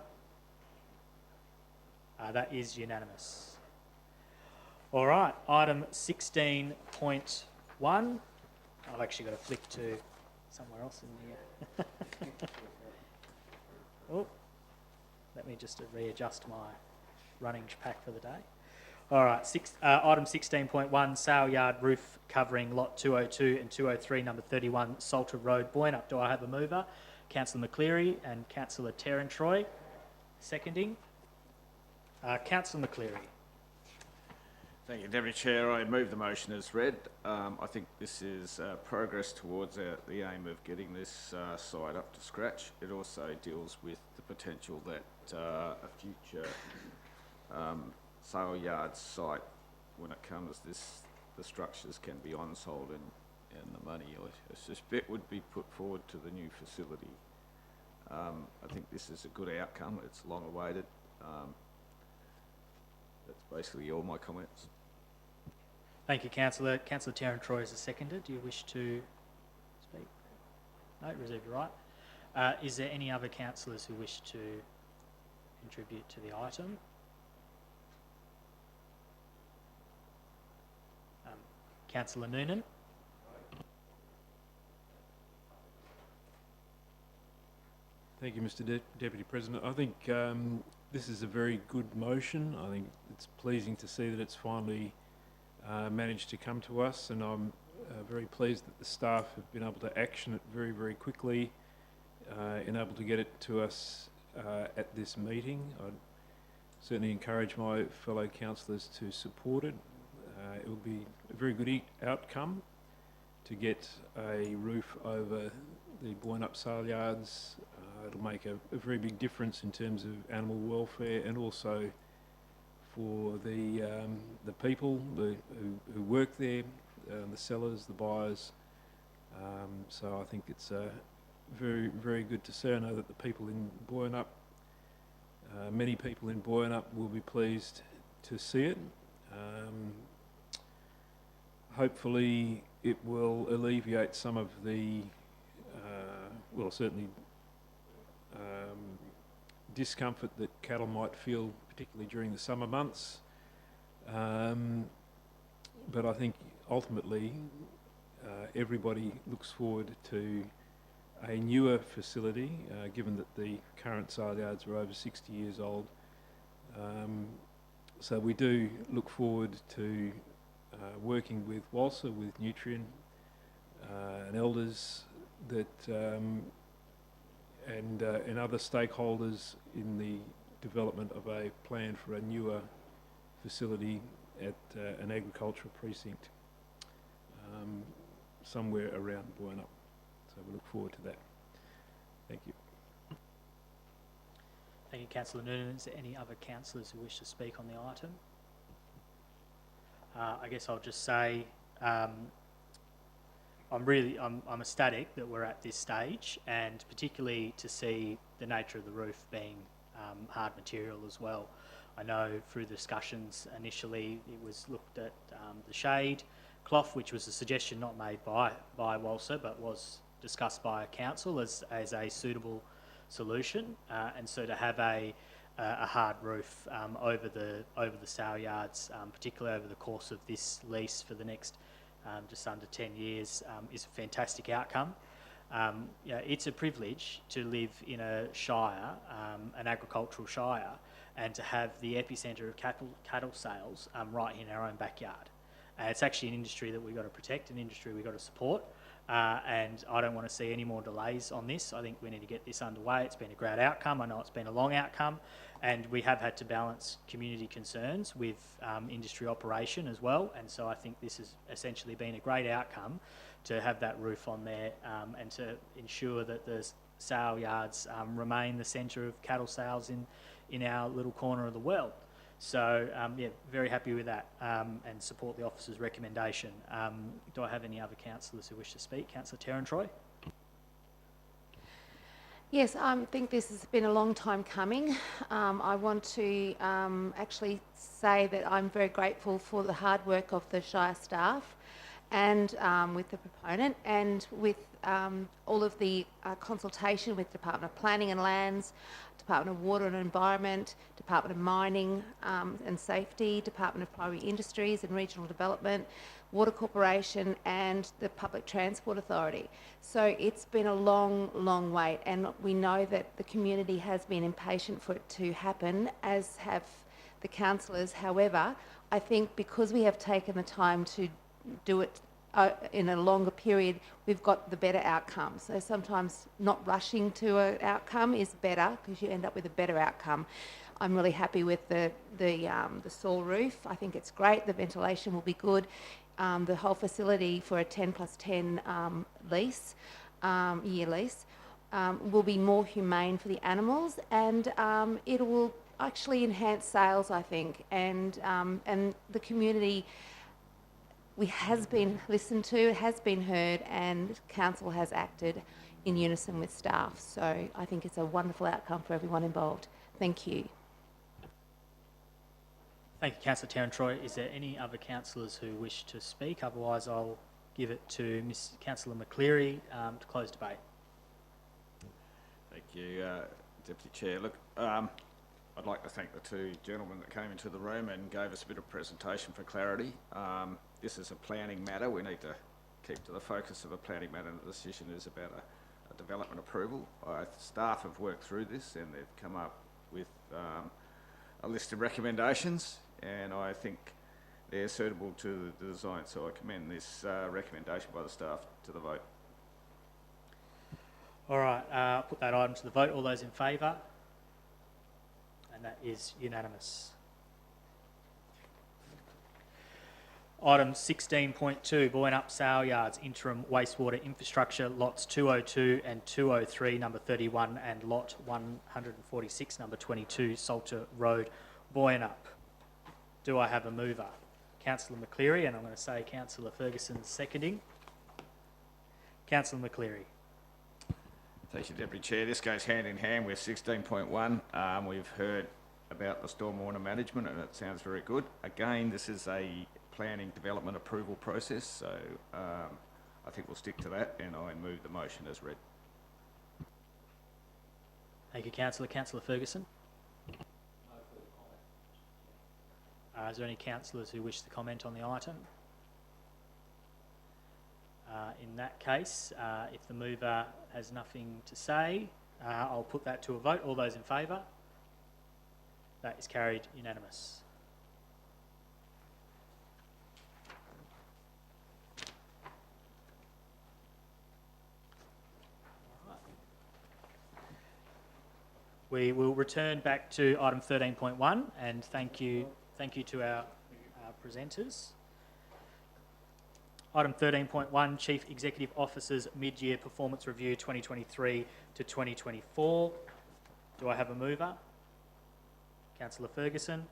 That is unanimous. All right, item 16.1. I've actually got to flick to somewhere else in the... Oh, let me just readjust my running pack for the day. All right, item 16.1, sale yard roof covering lot 202 and 203, number 31, Salter Road, Boynup. Do I have a mover? Councillor McCleary and Councillor Terran-Troy. Seconding. Councillor McCleary. Thank you, Deputy Chair. I move the motion as read. I think this is progress towards the aim of getting this site up to scratch. It also deals with the potential that a future sale yard site, when it comes, the structures can be on-sold and the money, I suspect, would be put forward to the new facility. I think this is a good outcome. It's long awaited. That's basically all my comments. Thank you, Councillor. Councillor Terran-Troy is a seconder. Do you wish to speak? No, reserve your right. Is there any other councillors who wish to contribute to the item? Councillor Noonan. Thank you, Mr. Deputy President. I think this is a very good motion. I think it's pleasing to see that it's finally managed to come to us, and I'm very pleased that the staff have been able to action it very, very quickly and able to get it to us at this meeting. I'd certainly encourage my fellow councillors to support it. It will be a very good outcome to get a roof over the Boynup sale yards. It'll make a very big difference in terms of animal welfare, and also for the people who work there, the sellers, the buyers. So I think it's very, very good to see. I know that the people in Boynup, many people in Boynup will be pleased to see it. Hopefully it will alleviate some of the, well, certainly discomfort that cattle might feel, particularly during the summer months. But I think ultimately everybody looks forward to a newer facility, given that the current sale yards are over 60 years old. So we do look forward to working with Walser, with Nutrien and elders that and other stakeholders in the development of a plan for a newer facility at an agricultural precinct somewhere around Boynup. So we look forward to that. Thank you. Thank you, Councillor Noonan. Is there any other councillors who wish to speak on the item? I guess I'll just say I'm ecstatic that we're at this stage, and particularly to see the nature of the roof being hard material as well. I know through the discussions initially it was looked at the shade cloth, which was a suggestion not made by Walser, but was discussed by council as a suitable solution, and so to have a hard roof over the sale yards, particularly over the course of this lease for the next just under 10 years, is a fantastic outcome. It's a privilege to live in a shire, an agricultural shire, and to have the epicentre of cattle sales right in our own backyard. It's actually an industry that we've got to protect, an industry we've got to support, and I don't want to see any more delays on this. I think we need to get this underway. It's been a great outcome. I know it's been a long outcome, and we have had to balance community concerns with industry operation as well, and so I think this has essentially been a great outcome to have that roof on there, and to ensure that the sale yards remain the centre of cattle sales in our little corner of the world. So, very happy with that, and support the officer's recommendation. Do I have any other councillors who wish to speak? Councillor Terran-Troy. Yes, I think this has been a long time coming. I want to actually say that I'm very grateful for the hard work of the Shire staff, and with the proponent, and with all of the consultation with Department of Planning and Lands, Department of Water and Environment, Department of Mining and Safety, Department of Primary Industries and Regional Development, Water Corporation and the Public Transport Authority. So it's been a long, long wait, and we know that the community has been impatient for it to happen, as have the councillors. However, I think because we have taken the time to do it in a longer period, we've got the better outcome. So sometimes not rushing to an outcome is better because you end up with a better outcome. I'm really happy with the saw roof. I think it's great. The ventilation will be good. The whole facility for a 10 plus 10 lease, year lease, will be more humane for the animals, and it will actually enhance sales, I think, and the community has been listened to, has been heard, and council has acted in unison with staff. So I think it's a wonderful outcome for everyone involved. Thank you. Thank you, Councillor Terran-Troy. Is there any other councillors who wish to speak? Otherwise, I'll give it to Councillor McCleary to close debate. Thank you, Deputy Chair. Look, I'd like to thank the two gentlemen that came into the room and gave us a bit of presentation for clarity. This is a planning matter. We need to keep to the focus of a planning matter, and the decision is about a development approval. Staff have worked through this and they've come up with a list of recommendations, and I think they're suitable to the design, so I commend this recommendation by the staff to the vote. All right, put that item to the vote. All those in favour? And that is unanimous. Item 16.2, Boynup Sale Yards Interim Wastewater Infrastructure, lots 202 and 203, number 31, and lot 146, number 22, Salter Road, Boynup. Do I have a mover? Councillor McCleary, and I'm going to say Councillor Ferguson seconding. Councillor McCleary. Thank you, Deputy Chair. This goes hand in hand with 16.1. We've heard about the stormwater management and it sounds very good. Again, this is a planning development approval process, so I think we'll stick to that, and I move the motion as read. Thank you, Councillor. Councillor Ferguson? Is there any councillors who wish to comment on the item? In that case, if the mover has nothing to say, I'll put that to a vote. All those in favour? That is carried unanimous. We will return back to item 13.1, and thank you to our presenters. Item 13.1, Chief Executive Officer's Mid-Year Performance Review 2023 to 2024. Do I have a mover? Councillor Ferguson.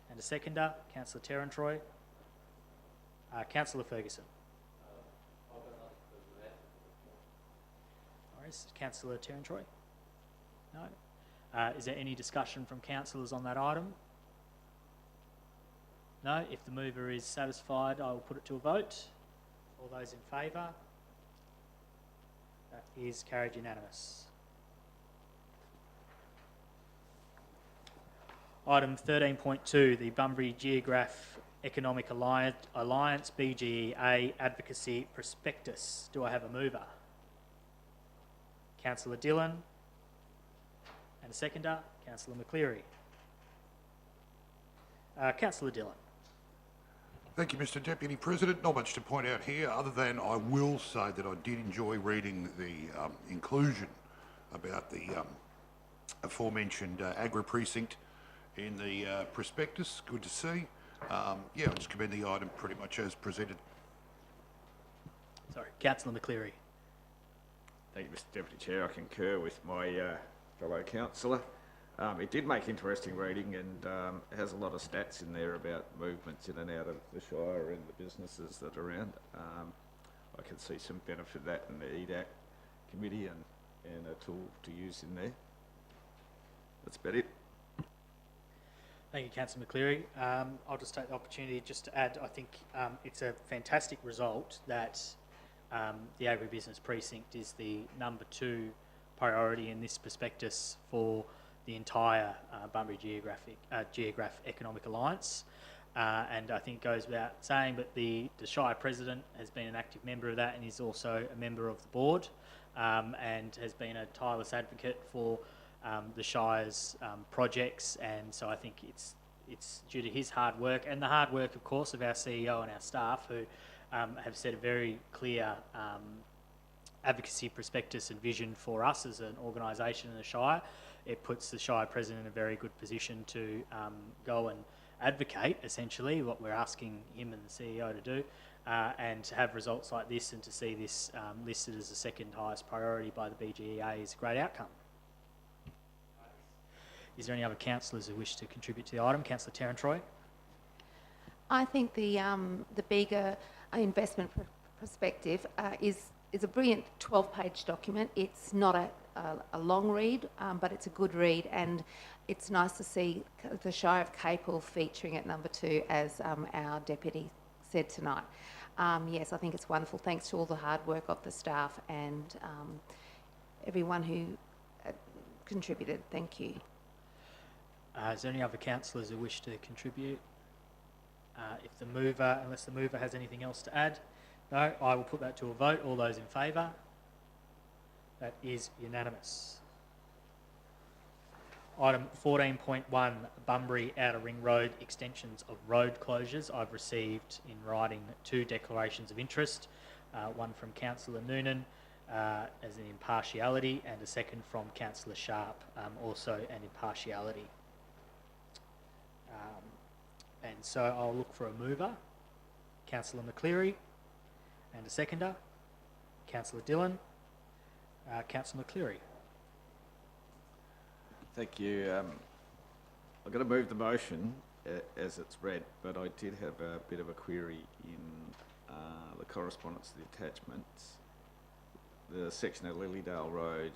And a seconder, Councillor Terran-Troy. Councillor Ferguson. Councillor Terran-Troy? No. Is there any discussion from councillors on that item? No. If the mover is satisfied, I will put it to a vote. All those in favour? That is carried unanimous. Item 13.2, the Bunbury Geograph Economic Alliance BGEA Advocacy Prospectus. Do I have a mover? Councillor Dillon. And a seconder, Councillor McCleary. Councillor Dillon. Thank you, Mr. Deputy President. Not much to point out here, other than I will say that I did enjoy reading the inclusion about the aforementioned agri precinct in the prospectus. Good to see. Yeah, I just commend the item pretty much as presented. Sorry, Councillor McCleary. Thank you, Mr. Deputy Chair. I concur with my fellow councillor. It did make interesting reading, and it has a lot of stats in there about movements in and out of the Shire and the businesses that are around. I can see some benefit of that in the EDAC committee and a tool to use in there. That's about it. Thank you, Councillor McCleary. I'll just take the opportunity just to add, I think it's a fantastic result that the agribusiness precinct is the number 2 priority in this prospectus for the entire Bunbury Geograph Economic Alliance. And I think it goes without saying, but the Shire President has been an active member of that and is also a member of the board and has been a tireless advocate for the Shire's projects. And so I think it's it's due to his hard work and the hard work, of course, of our CEO and our staff who have set a very clear advocacy prospectus and vision for us as an organisation in the Shire. It puts the Shire President in a very good position to go and advocate, essentially, what we're asking him and the CEO to do, and to have results like this and to see this listed as the second highest priority by the BGEA is a great outcome. Is there any other councillors who wish to contribute to the item? Councillor Terran-Troy. I think the bigger investment perspective is a brilliant 12-page document. It's not a long read, but it's a good read, and it's nice to see the Shire of Capel featuring at number 2, as our deputy said tonight. Yes, I think it's wonderful. Thanks to all the hard work of the staff and everyone who contributed. Thank you. Is there any other councillors who wish to contribute? Unless the mover has anything else to add? No, I will put that to a vote. All those in favour? That is unanimous. Item 14.1, Bunbury Outer Ring Road extensions of road closures. I've received in writing 2 declarations of interest, one from Councillor Noonan as an impartiality, and a second from Councillor Sharp, also an impartiality. And so I'll look for a mover, Councillor McCleary, and a seconder, Councillor Dillon. Councillor McCleary. Thank you. I'm going to move the motion as it's read, but I did have a bit of a query in the correspondence to the attachments. The section of Lilydale Road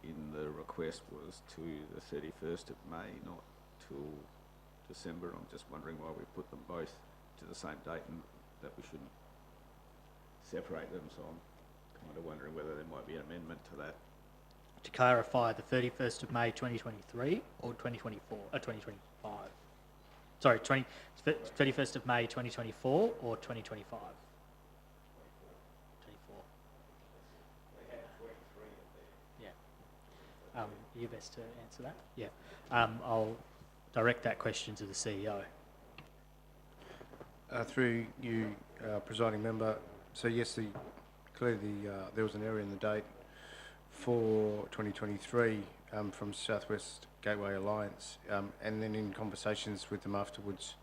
in the request was to the 31st of May, not till December. I'm just wondering why we put them both to the same date and that we shouldn't separate them, so I'm kind of wondering whether there might be an amendment to that. To clarify, the 31st of May 2023 or 2024, 2025? Sorry, 31st of May 2024 or 2025? 24. Yeah. You best to answer that? Yeah. I'll direct that question to the CEO. Through you, presiding member. So yes, clearly there was an error in the date for 2023 from Southwest Gateway Alliance, and then in conversations with them afterwards,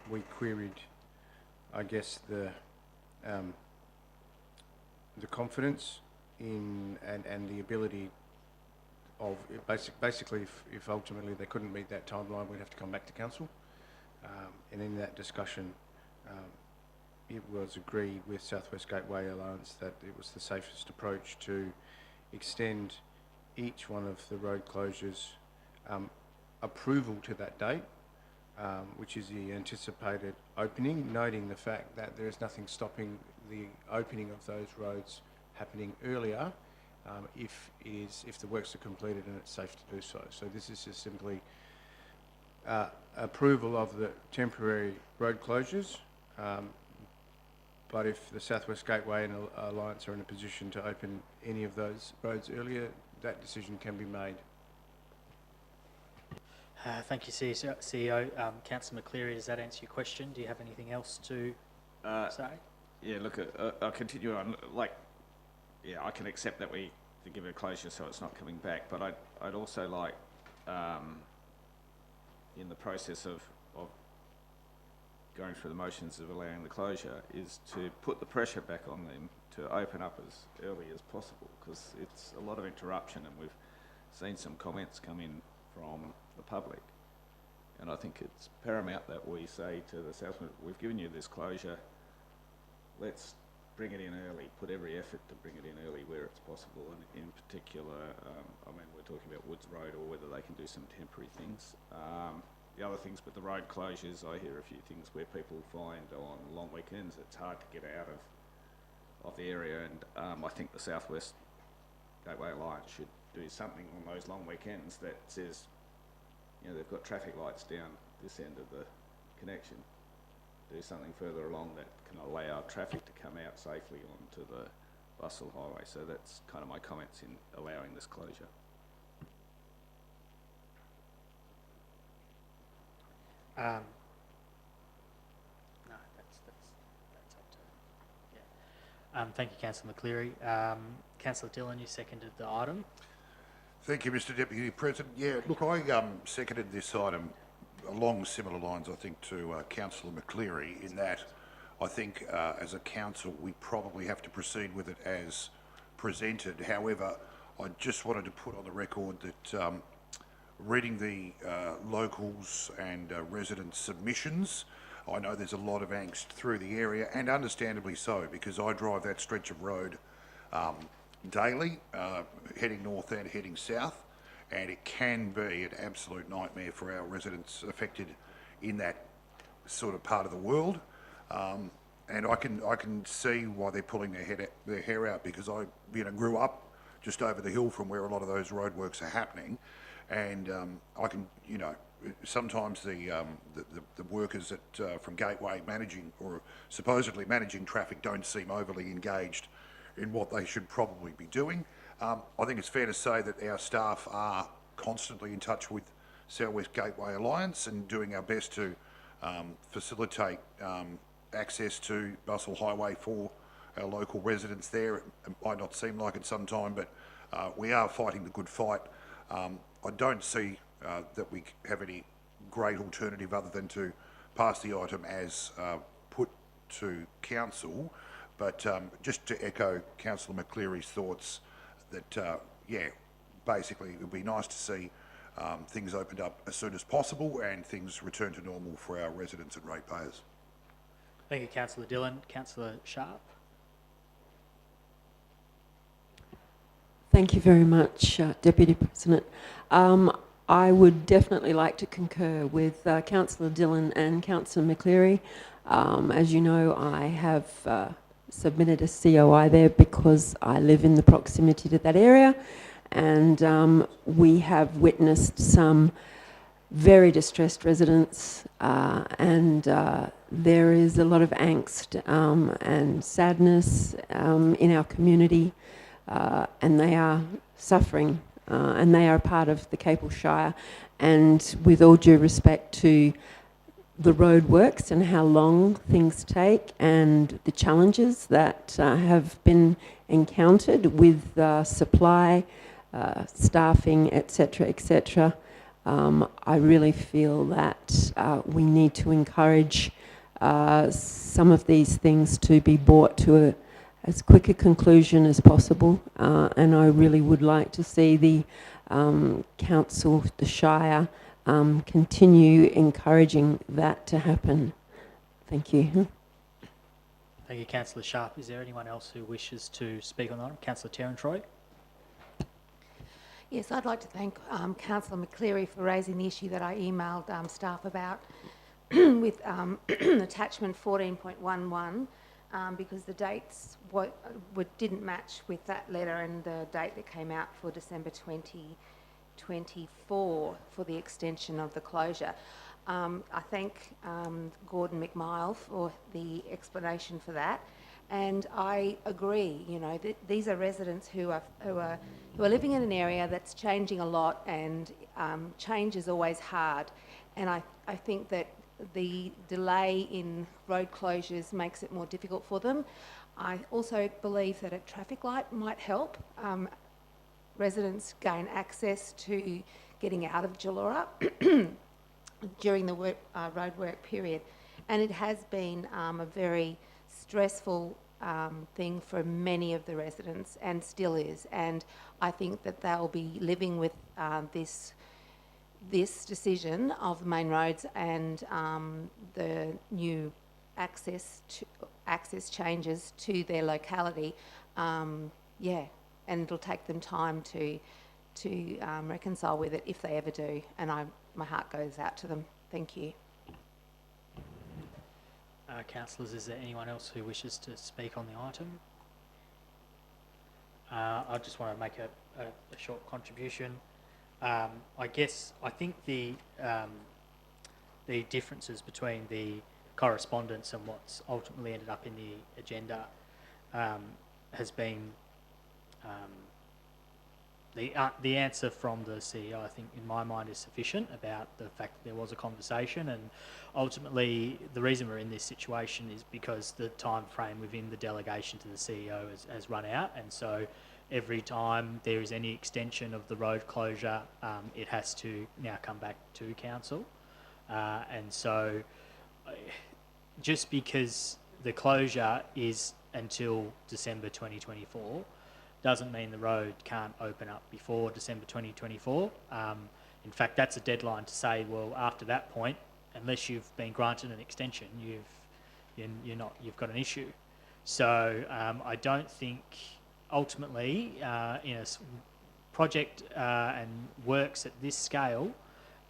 we queried, I guess, the confidence in and the ability of basically if ultimately they couldn't meet that timeline, we'd have to come back to council, and in that discussion. It was agreed with Southwest Gateway Alliance that it was the safest approach to extend each one of the road closures approval to that date, which is the anticipated opening, noting the fact that there is nothing stopping the opening of those roads happening earlier if the works are completed and it's safe to do so. So this is just simply approval of the temporary road closures. But if the Southwest Gateway and Alliance are in a position to open any of those roads earlier, that decision can be made. Thank you, CEO. Councillor McCleary, does that answer your question? Do you have anything else to say? Yeah, look, I'll continue on. I can accept that we give it a closure so it's not coming back, but I'd also like, in the process of going through the motions of allowing the closure, is to put the pressure back on them to open up as early as possible, because it's a lot of interruption, and we've seen some comments come in from the public, and I think it's paramount that we say to the Southland, we've given you this closure, let's bring it in early, put every effort to bring it in early where it's possible, and in particular, we're talking about Woods Road, or whether they can do some temporary things. The other things with the road closures, I hear a few things where people find on long weekends it's hard to get out of the area, and I think the Southwest Gateway Alliance should do something on those long weekends that says, they've got traffic lights down this end of the connection. Do something further along that can allow traffic to come out safely onto the Bustle Highway. So that's kind of my comments in allowing this closure. No, that's up to, yeah. Thank you, Councillor McCleary. Councillor Dillon, you seconded the item. Thank you, Mr Deputy President. Yeah, look, I seconded this item along similar lines, I think, to Councillor McCleary, in that I think as a council we probably have to proceed with it as presented. However, I just wanted to put on the record that reading the locals and resident submissions, I know there's a lot of angst through the area, and understandably so, because I drive that stretch of road daily, heading north and heading south, and it can be an absolute nightmare for our residents affected in that sort of part of the world. And I can see why they're pulling their hair out, because I grew up just over the hill from where a lot of those roadworks are happening, and I can sometimes the workers from Gateway managing or supposedly managing traffic don't seem overly engaged in what they should probably be doing. I think it's fair to say that our staff are constantly in touch with South West Gateway Alliance and doing our best to facilitate access to Bustle Highway for our local residents there. It might not seem like it sometime, but we are fighting the good fight. I don't see that we have any great alternative other than to pass the item as put to council. But just to echo Councillor McCleary's thoughts, that yeah, basically it would be nice to see things opened up as soon as possible and things return to normal for our residents and ratepayers. Thank you, Councillor Dillon. Councillor Sharp. Thank you very much, Deputy President. I would definitely like to concur with Councillor Dillon and Councillor McCleary. As you know, I have submitted a COI there because I live in the proximity to that area, and we have witnessed some very distressed residents, and there is a lot of angst and sadness in our community, and they are suffering, and they are part of the Capel Shire. And with all due respect to the roadworks and how long things take and the challenges that have been encountered with supply, staffing, etc., etc., I really feel that we need to encourage some of these things to be brought to as quick a conclusion as possible, and I really would like to see the council, the Shire, continue encouraging that to happen. Thank you. Thank you, Councillor Sharp. Is there anyone else who wishes to speak on that? Councillor Terran-Troy. Yes, I'd like to thank Councillor McCleary for raising the issue that I emailed staff about with attachment 14.11, because the dates didn't match with that letter and the date that came out for December 2024 for the extension of the closure. I thank Gordon McMile for the explanation for that, and I agree. You know, these are residents who are living in an area that's changing a lot, and change is always hard. And I think that the delay in road closures makes it more difficult for them. I also believe that a traffic light might help residents gain access to getting out of Jallura during the road work period. And it has been a very stressful thing for many of the residents, and still is. And I think that they'll be living with this decision of the main roads and the new access changes to their locality. Yeah, and it'll take them time to reconcile with it if they ever do. And my heart goes out to them. Thank you. Councillors, is there anyone else who wishes to speak on the item? I just want to make a short contribution. I think the differences between the correspondence and what's ultimately ended up in the agenda has been the answer from the CEO, I think, in my mind, is sufficient about the fact that there was a conversation, and ultimately the reason we're in this situation is because the time frame within the delegation to the CEO has run out, and so every time there is any extension of the road closure, it has to now come back to council, and so just because the closure is until December 2024 doesn't mean the road can't open up before December 2024. In fact, that's a deadline to say, well, after that point, unless you've been granted an extension, you've got an issue. So I don't think ultimately in a project and works at this scale,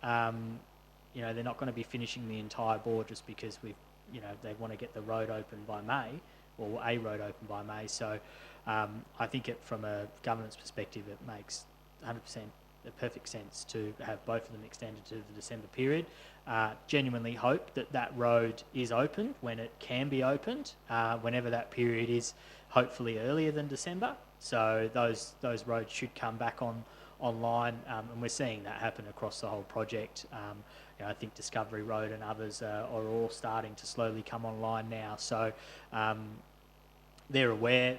they're not going to be finishing the entire board just because they want to get the road open by May, or a road open by May. So I think from a governance perspective, it makes 100% perfect sense to have both of them extended to the December period. Genuinely hope that road is opened when it can be opened, whenever that period is, hopefully earlier than December. So those roads should come back online, and we're seeing that happen across the whole project. I think Discovery Road and others are all starting to slowly come online now. So they're aware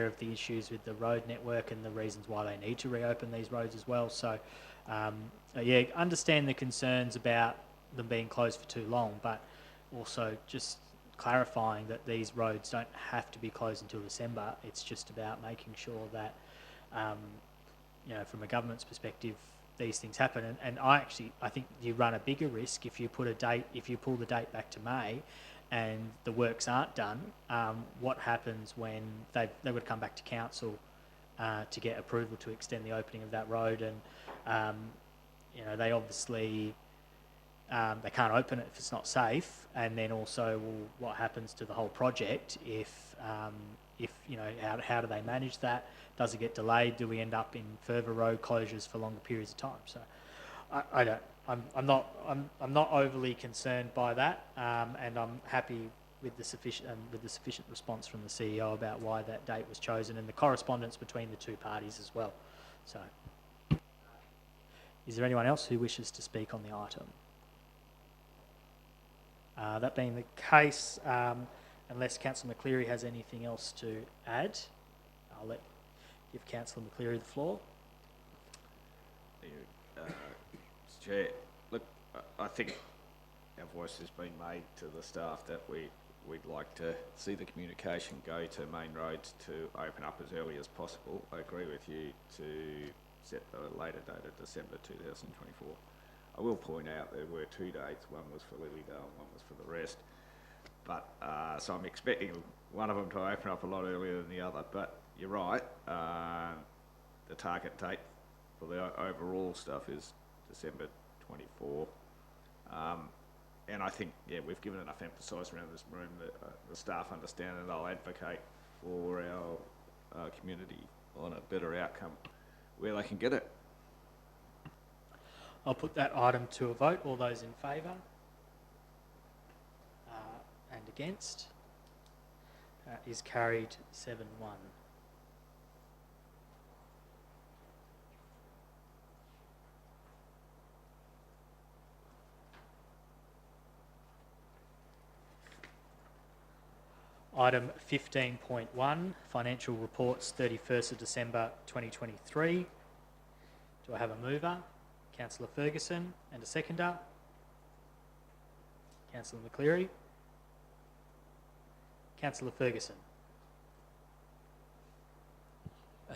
of the issues with the road network and the reasons why they need to reopen these roads as well. So understand the concerns about them being closed for too long, but also just clarifying that these roads don't have to be closed until December. It's just about making sure that from a government's perspective, these things happen. And I think you run a bigger risk if you pull the date back to May and the works aren't done. What happens when they would come back to council to get approval to extend the opening of that road? And they obviously they can't open it if it's not safe. And then also, what happens to the whole project if how do they manage that? Does it get delayed? Do we end up in further road closures for longer periods of time? So I'm not overly concerned by that, and I'm happy with the sufficient response from the CEO about why that date was chosen and the correspondence between the two parties as well. So, is there anyone else who wishes to speak on the item? That being the case, unless Councillor McCleary has anything else to add, I'll give Councillor McCleary the floor. Mr. Chair, look, I think our voice has been made to the staff that we'd like to see the communication go to main roads to open up as early as possible. I agree with you to set the later date of December 2024. I will point out there were two dates. One was for Lilydale and one was for the rest. But so I'm expecting one of them to open up a lot earlier than the other. But you're right. The target date for the overall stuff is December 24. And I think, we've given enough emphasis around this room that the staff understand, and they'll advocate for our community on a better outcome where they can get it. I'll put that item to a vote. All those in favour? And against? Is carried 7-1. Item 15.1, Financial Reports 31st of December 2023. Do I have a mover? Councillor Ferguson, and a seconder? Councillor McCleary. Councillor Ferguson.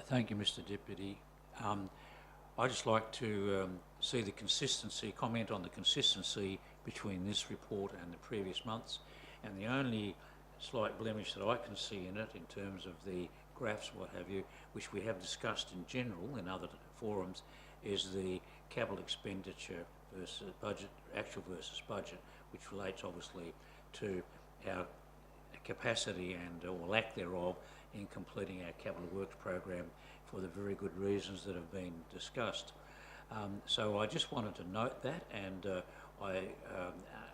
Thank you, Mr. Deputy. I'd just like to see the consistency, comment on the consistency between this report and the previous months, and the only slight blemish that I can see in it in terms of the graphs, what have you, which we have discussed in general in other forums, is the capital expenditure versus budget, actual versus budget, which relates obviously to our capacity and or lack thereof in completing our capital works program for the very good reasons that have been discussed. So I just wanted to note that, and I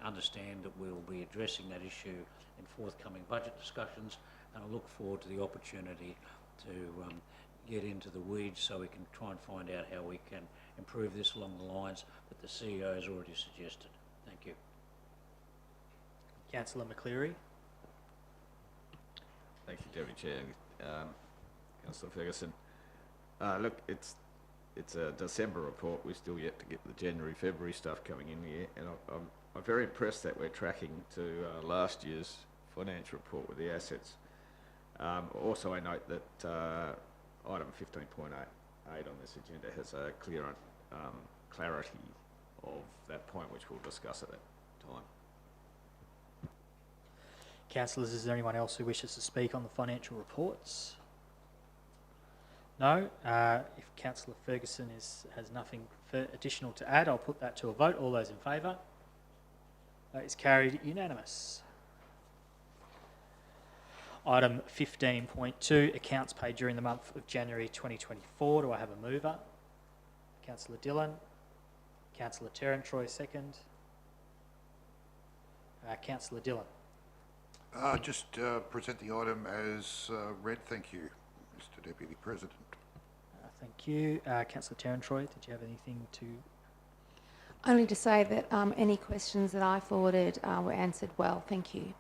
understand that we'll be addressing that issue in forthcoming budget discussions, and I look forward to the opportunity to get into the weeds so we can try and find out how we can improve this along the lines that the CEO has already suggested. Thank you. Councillor McCleary. Thank you, Deputy Chair. Councillor Ferguson. Look, it's a December report. We're still yet to get the January, February stuff coming in here, and I'm very impressed that we're tracking to last year's financial report with the assets. Also, I note that item 15.8 on this agenda has a clear clarity of that point, which we'll discuss at that time. Councillors, is there anyone else who wishes to speak on the financial reports? No. If Councillor Ferguson has nothing additional to add, I'll put that to a vote. All those in favour? That is carried unanimous. Item 15.2, accounts paid during the month of January 2024. Do I have a mover? Councillor Dillon. Councillor Terran-Troy, second. Councillor Dillon. Just present the item as read. Thank you, Mr Deputy President. Thank you. Councillor Terran-Troy, did you have anything to... Only to say that any questions that I forwarded were answered well. Thank you.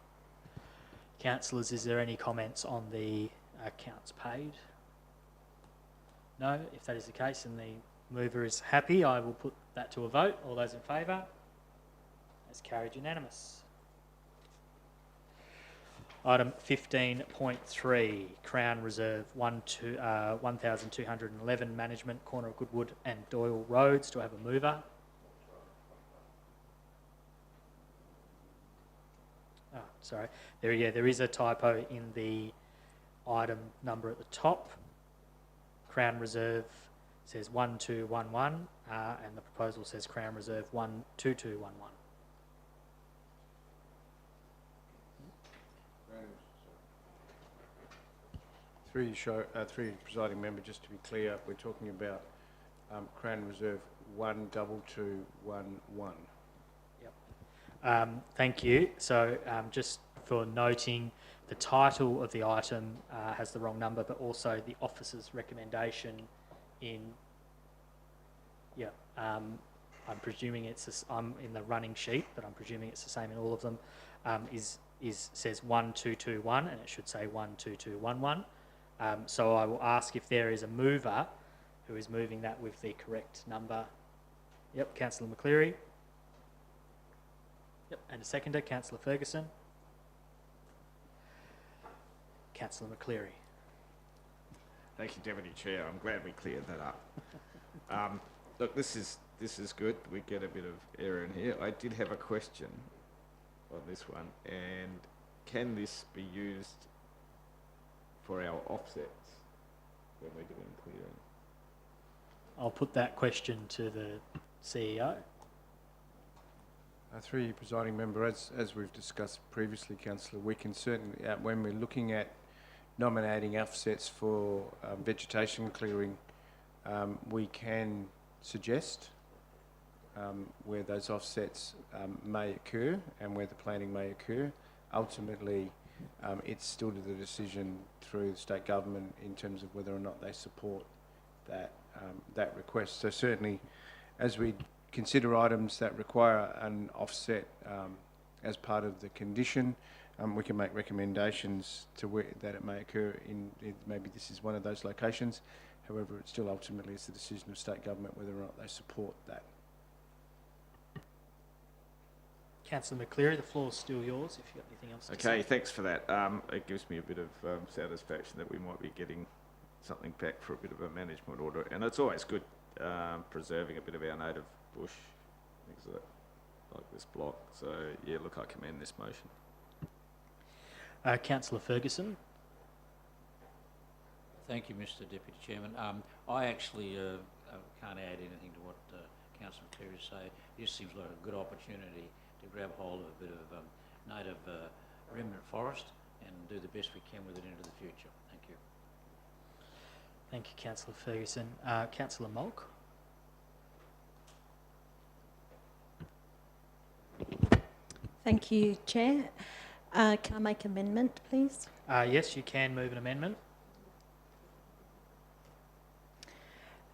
Councillors, is there any comments on the accounts paid? No. If that is the case and the mover is happy, I will put that to a vote. All those in favour? That's carried unanimous. Item 15.3, Crown Reserve 1211 Management, corner of Goodwood and Doyle Roads. Do I have a mover? Oh, sorry. There is a typo in the item number at the top. Crown Reserve says 1211 and the proposal says Crown Reserve 12211. Through presiding member, just to be clear, we're talking about Crown Reserve 12211. Yep. Thank you. So just for noting, the title of the item has the wrong number, but also the officer's recommendation in... Yeah, I'm presuming I'm in the running sheet, but I'm presuming it's the same in all of them, says 1221 and it should say 12211. So I will ask if there is a mover who is moving that with the correct number. Yep, Councillor McCleary. Yep, and a seconder, Councillor Ferguson. Councillor McCleary. Thank you, Deputy Chair. I'm glad we cleared that up. Look, this is good. We get a bit of error in here. I did have a question on this one, and can this be used for our offsets when we're doing clearing? I'll put that question to the CEO. Through you, presiding member, as we've discussed previously, Councillor, we can certainly, when we're looking at nominating offsets for vegetation clearing, we can suggest where those offsets may occur and where the planning may occur. Ultimately, it's still to the decision through the state government in terms of whether or not they support that request. So certainly, as we consider items that require an offset as part of the condition, we can make recommendations to where that it may occur in maybe this is one of those locations. However, it still ultimately is the decision of state government whether or not they support that. Councillor McCleary, the floor is still yours if you've got anything else to say. Okay, thanks for that. It gives me a bit of satisfaction that we might be getting something back for a bit of a management order, and it's always good preserving a bit of our native bush, things like this block. So yeah, look, I commend this motion. Councillor Ferguson. Thank you, Mr Deputy Chairman. I actually can't add anything to what Councillor McCleary say. This seems like a good opportunity to grab hold of a bit of native remnant forest and do the best we can with it into the future. Thank you. Thank you, Councillor Ferguson. Councillor Molk. Thank you, Chair. Can I make amendment, please? Yes, you can move an amendment.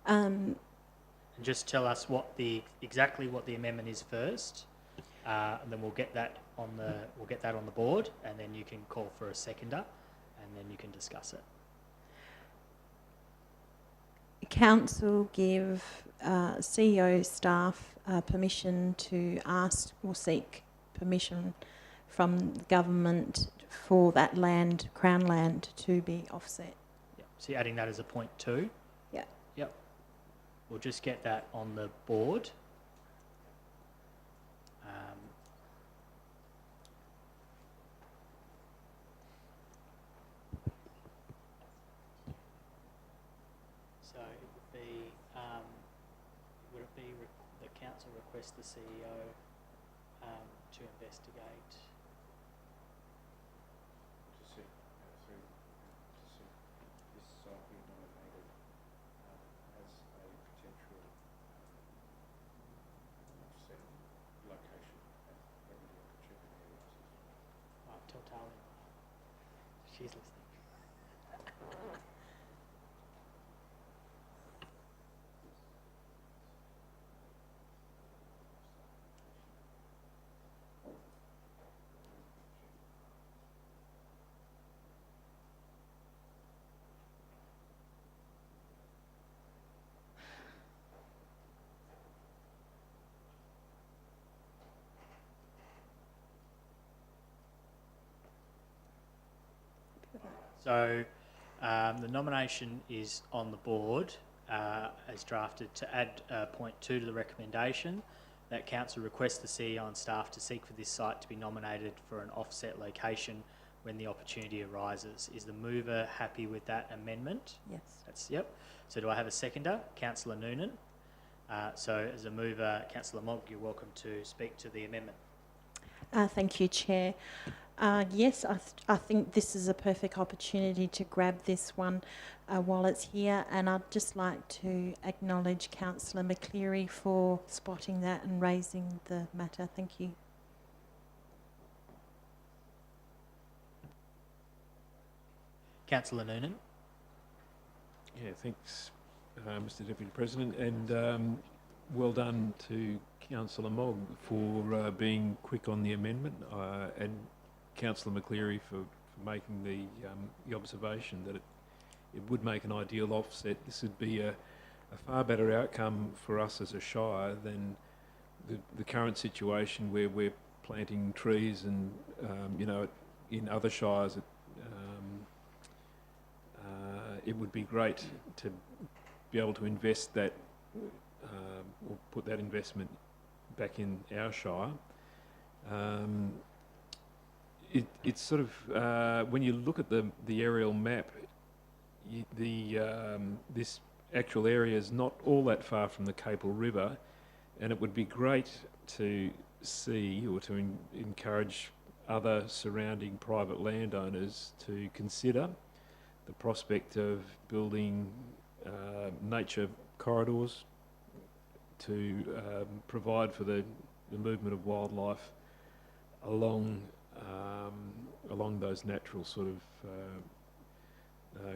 Um, And just tell us exactly what the amendment is first, and then we'll get that on the board, and then you can call for a seconder, and then you can discuss it. Council give CEO staff permission to ask or seek permission from the government for that land, Crown land, to be offset. Yep. So you're adding that as a point 2? Yeah. Yep. We'll just get that on the board. So it would be, the council request the CEO to investigate? To see this site being nominated as a potential offset location at one of the opportunity areas. Oh, tell Talia. She's listening. So the nomination is on the board as drafted to add point 2 to the recommendation that council requests the CEO and staff to seek for this site to be nominated for an offset location when the opportunity arises. Is the mover happy with that amendment? Yes. Yep. So do I have a seconder? Councillor Noonan. So as a mover, Councillor Mogg, you're welcome to speak to the amendment. Thank you, Chair. Yes, I think this is a perfect opportunity to grab this one while it's here, and I'd just like to acknowledge Councillor McCleary for spotting that and raising the matter. Thank you. Councillor Noonan. Yeah, thanks, Mr Deputy President, and well done to Councillor Mogg for being quick on the amendment, and Councillor McCleary for making the observation that it would make an ideal offset. This would be a far better outcome for us as a shire than the current situation where we're planting trees and, in other shires it would be great to be able to invest that or put that investment back in our shire. It's sort of when you look at the aerial map, this actual area is not all that far from the Capel River, and it would be great to see or to encourage other surrounding private landowners to consider the prospect of building nature corridors to provide for the movement of wildlife along those natural sort of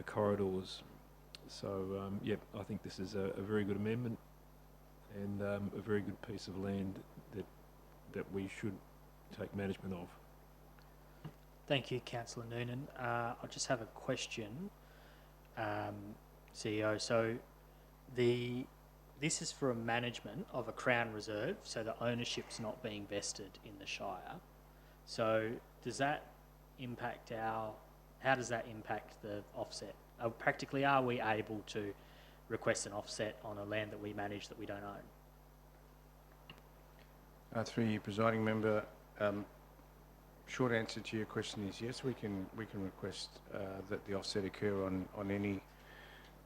corridors. So, I think this is a very good amendment and a very good piece of land that we should take management of. Thank you, Councillor Noonan. I'll just have a question, CEO. So this is for a management of a Crown Reserve, so the ownership's not being vested in the Shire. So does that impact how does that impact the offset? Practically, are we able to request an offset on a land that we manage that we don't own? Through you, presiding member, short answer to your question is yes, we can request that the offset occur on any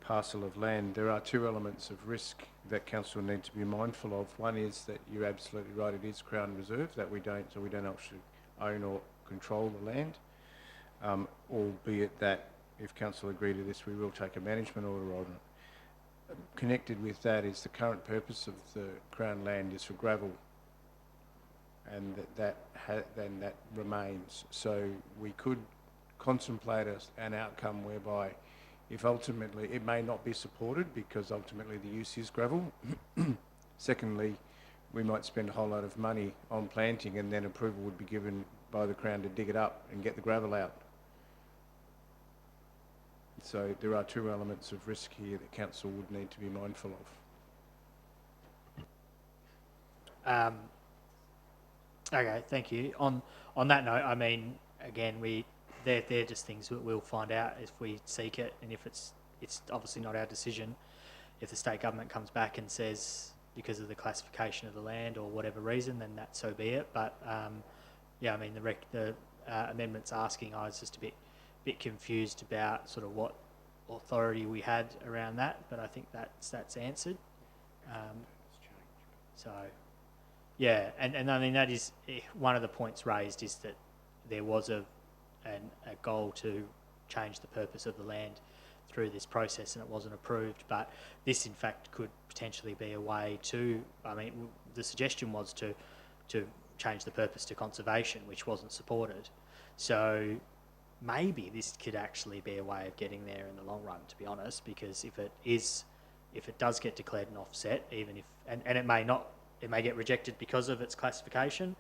parcel of land. There are two elements of risk that council need to be mindful of. One is that you're absolutely right, it is Crown Reserve, that we don't actually own or control the land, albeit that if council agree to this, we will take a management order on it. Connected with that is the current purpose of the Crown land is for gravel, and that remains. So we could contemplate an outcome whereby if ultimately it may not be supported because ultimately the use is gravel. Secondly, we might spend a whole lot of money on planting and then approval would be given by the Crown to dig it up and get the gravel out. So there are two elements of risk here that council would need to be mindful of. Okay, thank you. On that note, I mean, again, they're just things that we'll find out if we seek it, and if it's obviously not our decision. If the state government comes back and says because of the classification of the land or whatever reason, then that so be it. But yeah, I mean, the amendments asking, I was just a bit confused about sort of what authority we had around that, but I think that's answered. So. Yeah, and I mean, that is one of the points raised, is that there was a goal to change the purpose of the land through this process, and it wasn't approved. But this, in fact, could potentially be a way to, I mean, the suggestion was to change the purpose to conservation, which wasn't supported. So maybe this could actually be a way of getting there in the long run, to be honest, because if it does get declared an offset, even if, and it may not, it may get rejected because of its classification.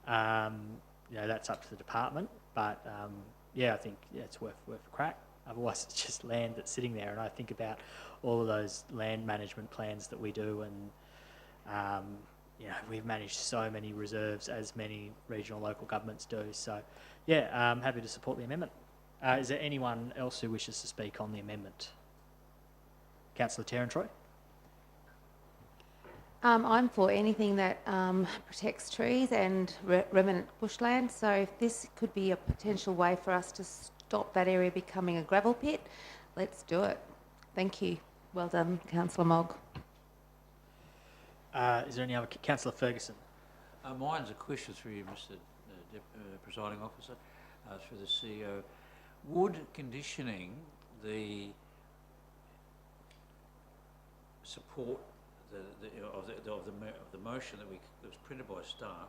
That's up to the department. But yeah, I think it's worth a crack. Otherwise, it's just land that's sitting there. And I think about all of those land management plans that we do, and we've managed so many reserves, as many regional local governments do. So yeah, I'm happy to support the amendment. Is there anyone else who wishes to speak on the amendment? Councillor Terran-Troy. I'm for anything that protects trees and remnant bushland. So if this could be a potential way for us to stop that area becoming a gravel pit, let's do it. Thank you. Well done, Councillor Mogg. Is there any other? Councillor Ferguson. Mine's a question through you, Mr. Presiding Officer, through the CEO. Would conditioning the support of the motion that was printed by staff,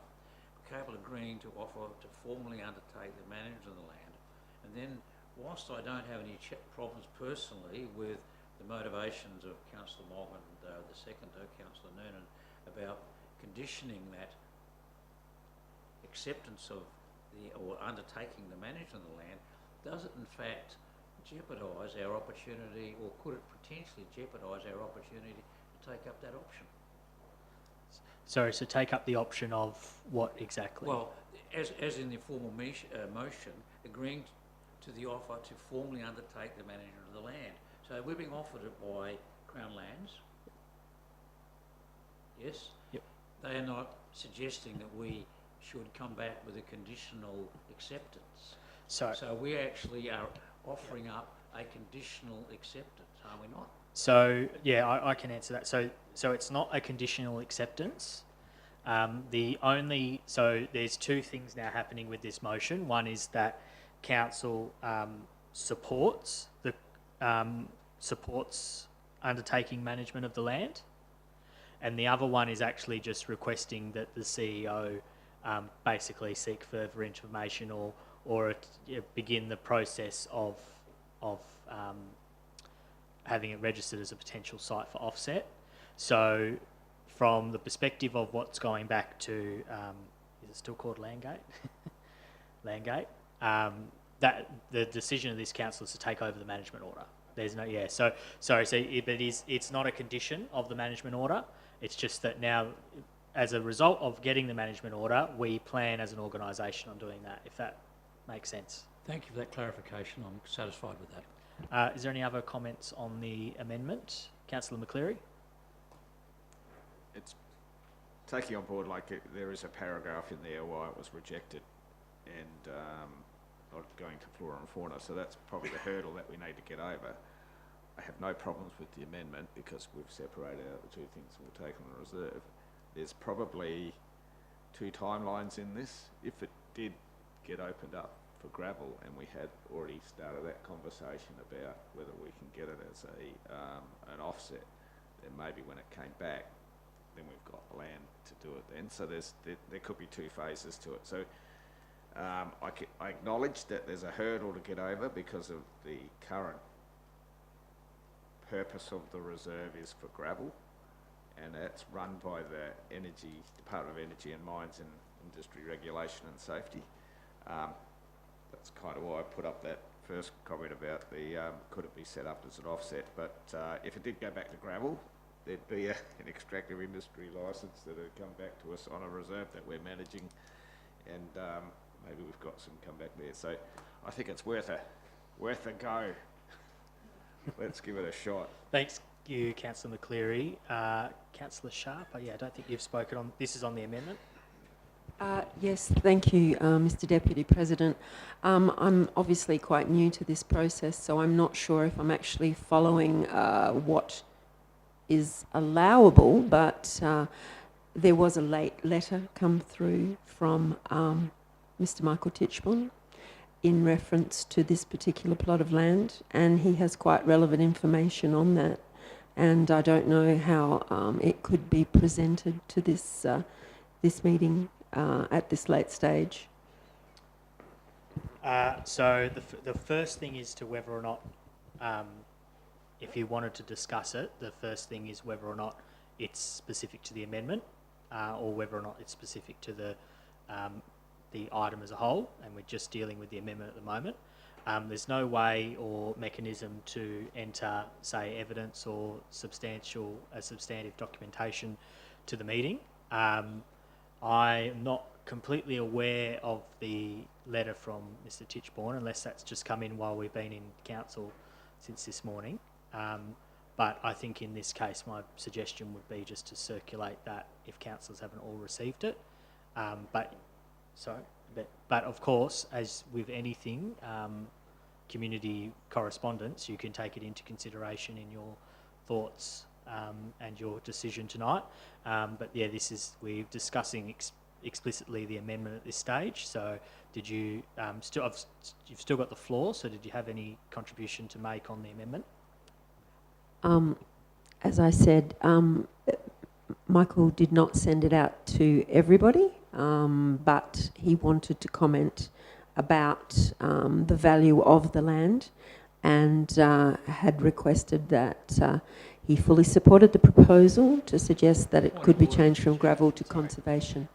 Capel agreeing to offer to formally undertake the management of the land, and then whilst I don't have any problems personally with the motivations of Councillor Mogg and the seconder, Councillor Noonan, about conditioning that acceptance of or undertaking the management of the land, does it in fact jeopardise our opportunity, or could it potentially jeopardise our opportunity to take up that option? Sorry, so take up the option of what exactly? Well, as in the formal motion, agreeing to the offer to formally undertake the management of the land. So we're being offered it by Crown Lands. Yes? Yep. They are not suggesting that we should come back with a conditional acceptance. So we actually are offering up a conditional acceptance, are we not? So yeah, I can answer that. So it's not a conditional acceptance. So there's two things now happening with this motion. One is that council supports undertaking management of the land, and the other one is actually just requesting that the CEO basically seek further information or begin the process of having it registered as a potential site for offset. So from the perspective of what's going back to, is it still called Landgate? Landgate. That the decision of this council is to take over the management order. There's no, yeah, so it's not a condition of the management order. It's just that now, as a result of getting the management order, we plan as an organisation on doing that, if that makes sense. Thank you for that clarification. I'm satisfied with that. Is there any other comments on the amendment? Councillor McCleary? It's taking on board, there is a paragraph in there why it was rejected, and not going to flora and fauna, so that's probably the hurdle that we need to get over. I have no problems with the amendment because we've separated out the two things and we'll take on the reserve. There's probably two timelines in this. If it did get opened up for gravel and we had already started that conversation about whether we can get it as an offset, then maybe when it came back, then we've got land to do it then. So there could be two phases to it. So I acknowledge that there's a hurdle to get over because of the current purpose of the reserve is for gravel, and it's run by the Department of Energy and Mines and Industry Regulation and Safety. That's kind of why I put up that first comment about could it be set up as an offset, but if it did go back to gravel, there'd be an extractive industry licence that would come back to us on a reserve that we're managing, and maybe we've got some come back there. So I think it's worth a go. Let's give it a shot. Thanks you, Councillor McCleary. Councillor Sharp, yeah, I don't think you've spoken on, this is on the amendment. Yes, thank you, Mr Deputy President. I'm obviously quite new to this process, so I'm not sure if I'm actually following what is allowable, but there was a late letter come through from Mr Michael Tichborne in reference to this particular plot of land, and he has quite relevant information on that, and I don't know how it could be presented to this this meeting at this late stage. So the first thing is to whether or not, if you wanted to discuss it, the first thing is whether or not it's specific to the amendment, or whether or not it's specific to the item as a whole, and we're just dealing with the amendment at the moment. There's no way or mechanism to enter, say, evidence or substantive documentation to the meeting. I'm not completely aware of the letter from Mr Tichborne, unless that's just come in while we've been in council since this morning. But I think in this case, my suggestion would be just to circulate that if councillors haven't all received it. But of course, as with anything, community correspondence, you can take it into consideration in your thoughts and your decision tonight. But yeah, we're discussing explicitly the amendment at this stage. So did you, you've still got the floor, so did you have any contribution to make on the amendment? As I said, Michael did not send it out to everybody, but he wanted to comment about the value of the land, and had requested that he fully supported the proposal to suggest that it could be changed from gravel to conservation.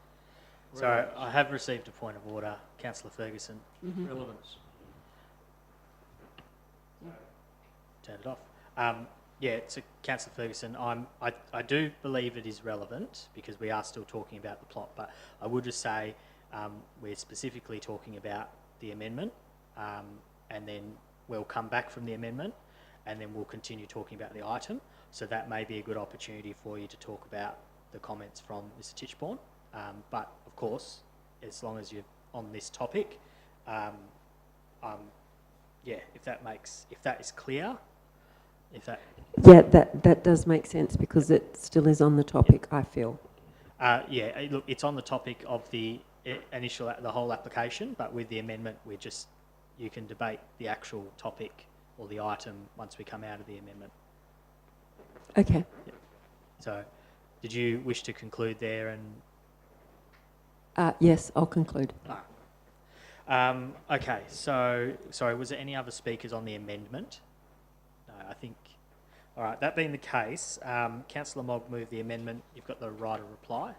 So I have received a point of order, Councillor Ferguson. Relevance. Turn it off. Yeah, so Councillor Ferguson, I do believe it is relevant because we are still talking about the plot, but I would just say we're specifically talking about the amendment, and then we'll come back from the amendment, and then we'll continue talking about the item. So that may be a good opportunity for you to talk about the comments from Mr Tichborne. But of course, as long as you're on this topic, yeah, if that is clear, Yeah, that does make sense because it still is on the topic, I feel. yeah, look, it's on the topic of the whole application, but with the amendment, you can debate the actual topic or the item once we come out of the amendment. Okay. Yep. So, did you wish to conclude there? And yes, I'll conclude. okay. So, sorry, was there any other speakers on the amendment? No, I think. All right. That being the case, Councillor Mogg moved the amendment. You've got the right of reply.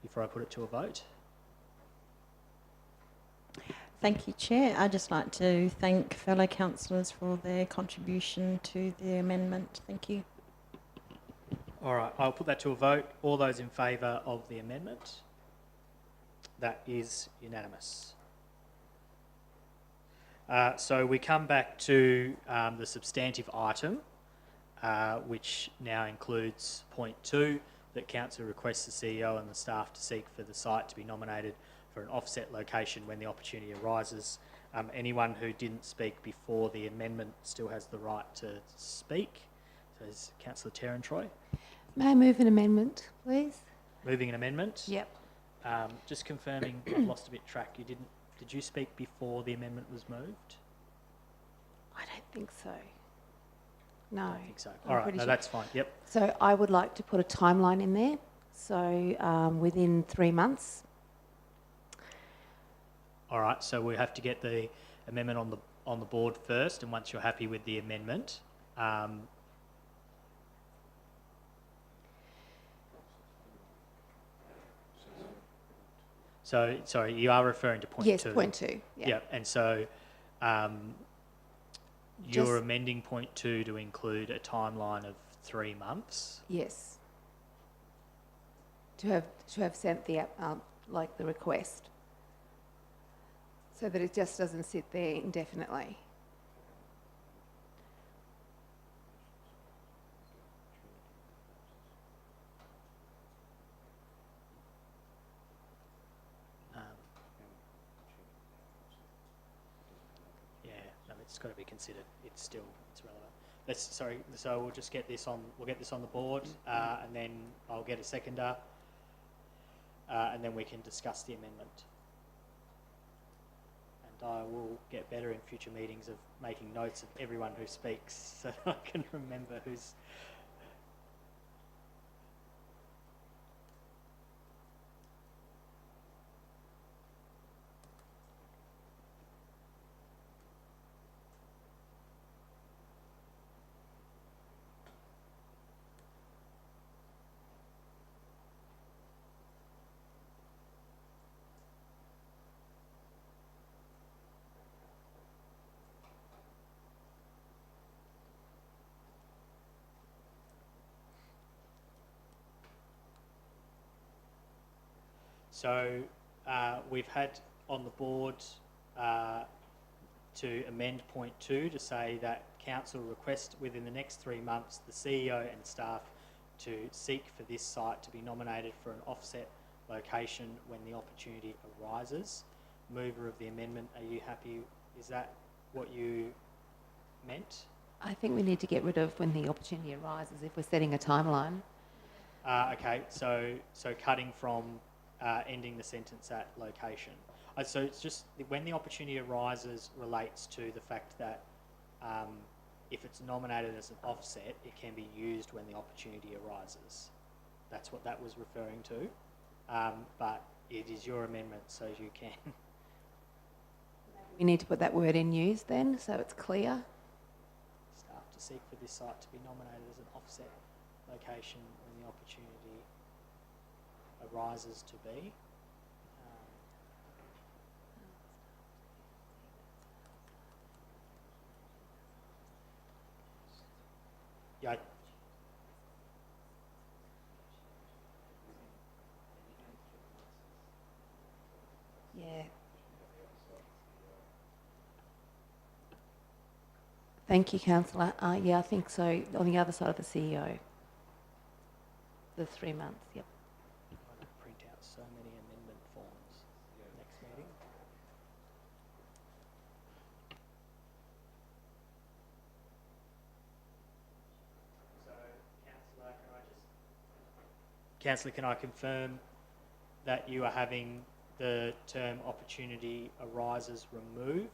Before I put it to a vote. Thank you, Chair. I'd just like to thank fellow councillors for their contribution to the amendment. Thank you. All right, I'll put that to a vote. All those in favour of the amendment? That is unanimous. So we come back to the substantive item, which now includes point 2, that Council requests the CEO and the staff to seek for the site to be nominated for an offset location when the opportunity arises. Anyone who didn't speak before the amendment still has the right to speak. So is Councillor Terran-Troy. May I move an amendment, please? Moving an amendment? Yep. Just confirming, I've lost a bit track. Did you speak before the amendment was moved? I don't think so. No. I don't think so. All right, no, that's fine. Yep. So I would like to put a timeline in there. So within 3 months. All right, so we have to get the amendment on the board first, and once you're happy with the amendment, So, sorry, you are referring to point Yes, two? point two, yeah. Yep, and so you're Just- amending point two to include a timeline of 3 months? Yes. To have sent the, like the request. So that it just doesn't sit there indefinitely. Yeah, no, it's got to be considered. It's relevant. So we'll just get this on. We'll get this on the board, and then I'll get a seconder, and then we can discuss the amendment. And I will get better in future meetings of making notes of everyone who speaks, so that I can remember who's. So we've had on the board to amend point two to say that council request within the next 3 months the CEO and staff to seek for this site to be nominated for an offset location when the opportunity arises. Mover of the amendment, are you happy? Is that what you meant? I think we need to get rid of when the opportunity arises if we're setting a timeline. Okay, so cutting from ending the sentence at location. So it's just when the opportunity arises relates to the fact that if it's nominated as an offset, it can be used when the opportunity arises. That's what that was referring to. But it is your amendment, so you can. We need to put that word in use then, so it's clear. Staff to seek for this site to be nominated as an offset location when the opportunity arises to be. Yeah. Yeah. Thank you, Councillor. Yeah, I think so. On the other side of the CEO. The 3 months, yep. I'm going to print out so many amendment forms next meeting. So, Councillor, can I confirm that you are having the term opportunity arises removed,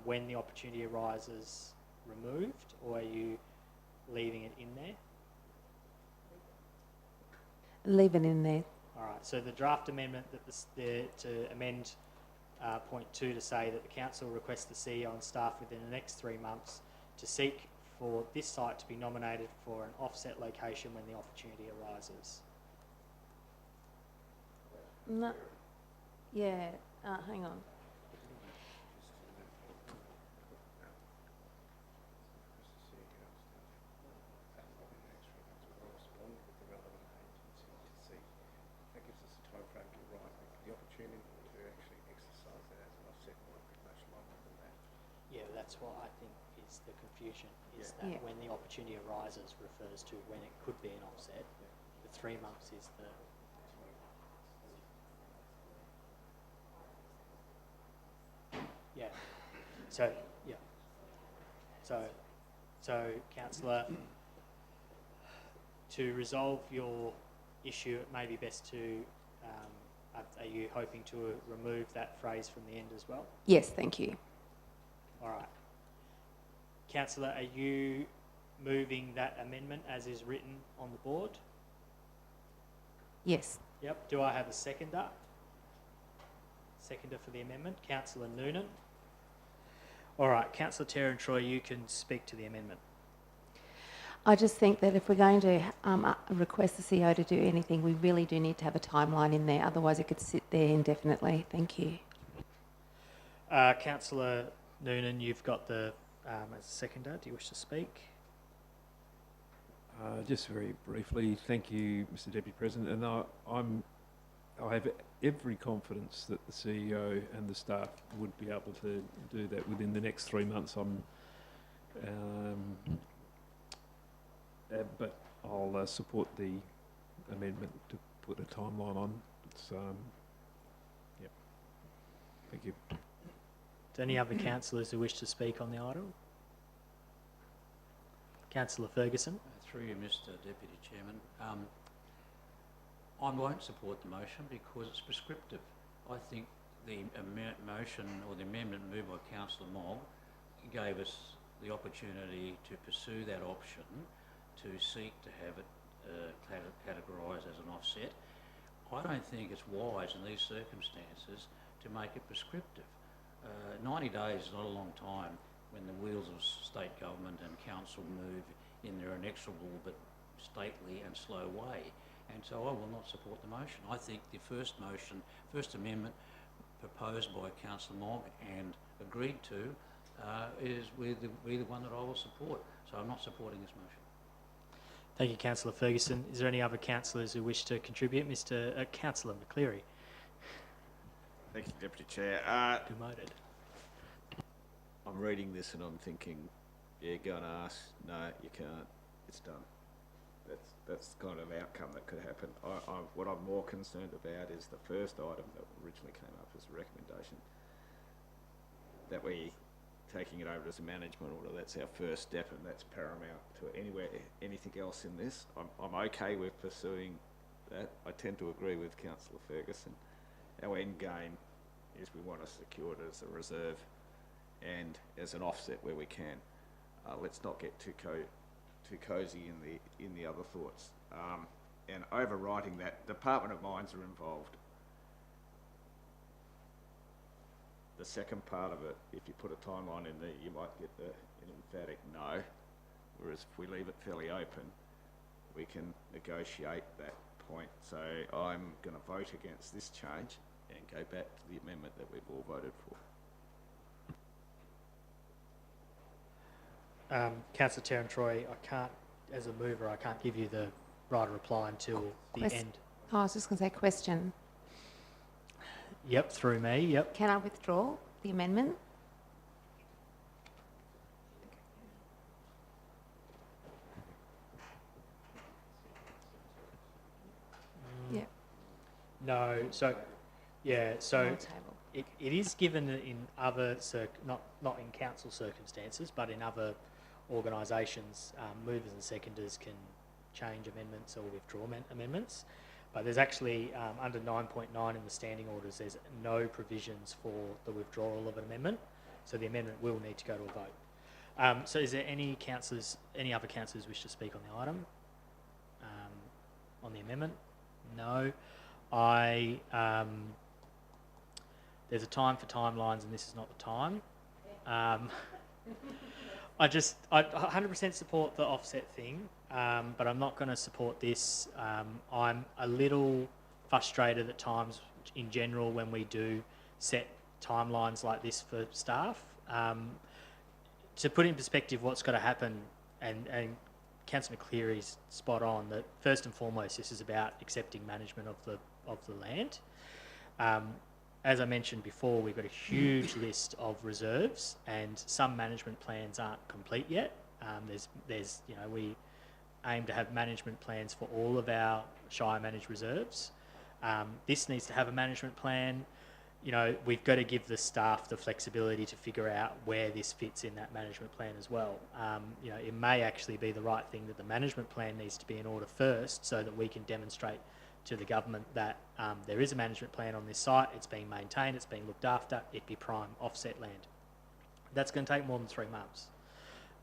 when the opportunity arises removed, or are you leaving it in there? Leave it in there. All right, so the draft amendment that to amend point two to say that the council requests the CEO and staff within the next 3 months to seek for this site to be nominated for an offset location when the opportunity arises. No. Yeah, hang on. Yeah, that's what I think is the confusion, is that when the opportunity arises refers to when it could be an offset. The 3 months is the... Yeah. So, yeah. So councillor, to resolve your issue, it may be best to, are you hoping to remove that phrase from the end as well? Yes, thank you. All right. Councillor, are you moving that amendment as is written on the board? Yes. Yep. Do I have a seconder? Seconder for the amendment, Councillor Noonan. All right, Councillor Terran-Troy, you can speak to the amendment. I just think that if we're going to request the CEO to do anything, we really do need to have a timeline in there. Otherwise, it could sit there indefinitely. Thank you. Councillor Noonan, you've got the as a seconder. Do you wish to speak? Just very briefly, thank you, Mr. Deputy President, and I have every confidence that the CEO and the staff would be able to do that within the next 3 months. But I'll support the amendment to put a timeline on. It's, yeah. Thank you. Do any other councillors who wish to speak on the item? Councillor Ferguson. Through you, Mr. Deputy Chairman. I won't support the motion because it's prescriptive. I think the motion or the amendment moved by Councillor Mogg gave us the opportunity to pursue that option, to seek to have it categorised as an offset. I don't think it's wise in these circumstances to make it prescriptive. 90 days is not a long time when the wheels of state government and council move in their inexorable but stately and slow way. And so I will not support the motion. I think the first First Amendment proposed by Councillor Mogg and agreed to is the one that I will support. So I'm not supporting this motion. Thank you, Councillor Ferguson. Is there any other councillors who wish to contribute? Councillor McCleary. Thank you, Deputy Chair. Demoted. I'm reading this and I'm thinking, yeah, go and ask. No, you can't. It's done. That's the kind of outcome that could happen. What I'm more concerned about is the first item that originally came up as a recommendation, that we taking it over as a management order. That's our first step, and that's paramount to anything else in this. I'm okay with pursuing that. I tend to agree with Councillor Ferguson. Our end game is we want to secure it as a reserve and as an offset where we can. Let's not get too cosy in the other thoughts. And overriding that, Department of Mines are involved. The second part of it, if you put a timeline in there, you might get an emphatic no. Whereas if we leave it fairly open, we can negotiate that point. So I'm going to vote against this change and go back to the amendment that we've all voted for. Councillor Terran-Troy, I can't, as a mover, I can't give you the right of reply until the end. Oh, I was just going to say question. Yep, through me, yep. Can I withdraw the amendment? Yeah. No, so, yeah, so No table. it is given in other, not in council circumstances, but in other organisations, movers and seconders can change amendments or withdraw amendments. But there's actually, under 9.9 in the standing orders, there's no provisions for the withdrawal of an amendment. So the amendment will need to go to a vote. So is there any other councillors wish to speak on the item? On the amendment? No. There's a time for timelines and this is not the time. I 100% support the offset thing, but I'm not going to support this. I'm a little frustrated at times in general when we do set timelines like this for staff. To put in perspective what's got to happen, and Councillor McCleary's spot on, that first and foremost this is about accepting management of the land. As I mentioned before, we've got a huge list of reserves, and some management plans aren't complete yet. We aim to have management plans for all of our Shire managed reserves. This needs to have a management plan. We've got to give the staff the flexibility to figure out where this fits in that management plan as well. It may actually be the right thing that the management plan needs to be in order first, so that we can demonstrate to the government that there is a management plan on this site, it's being maintained, it's being looked after, it be prime offset land. That's going to take more than 3 months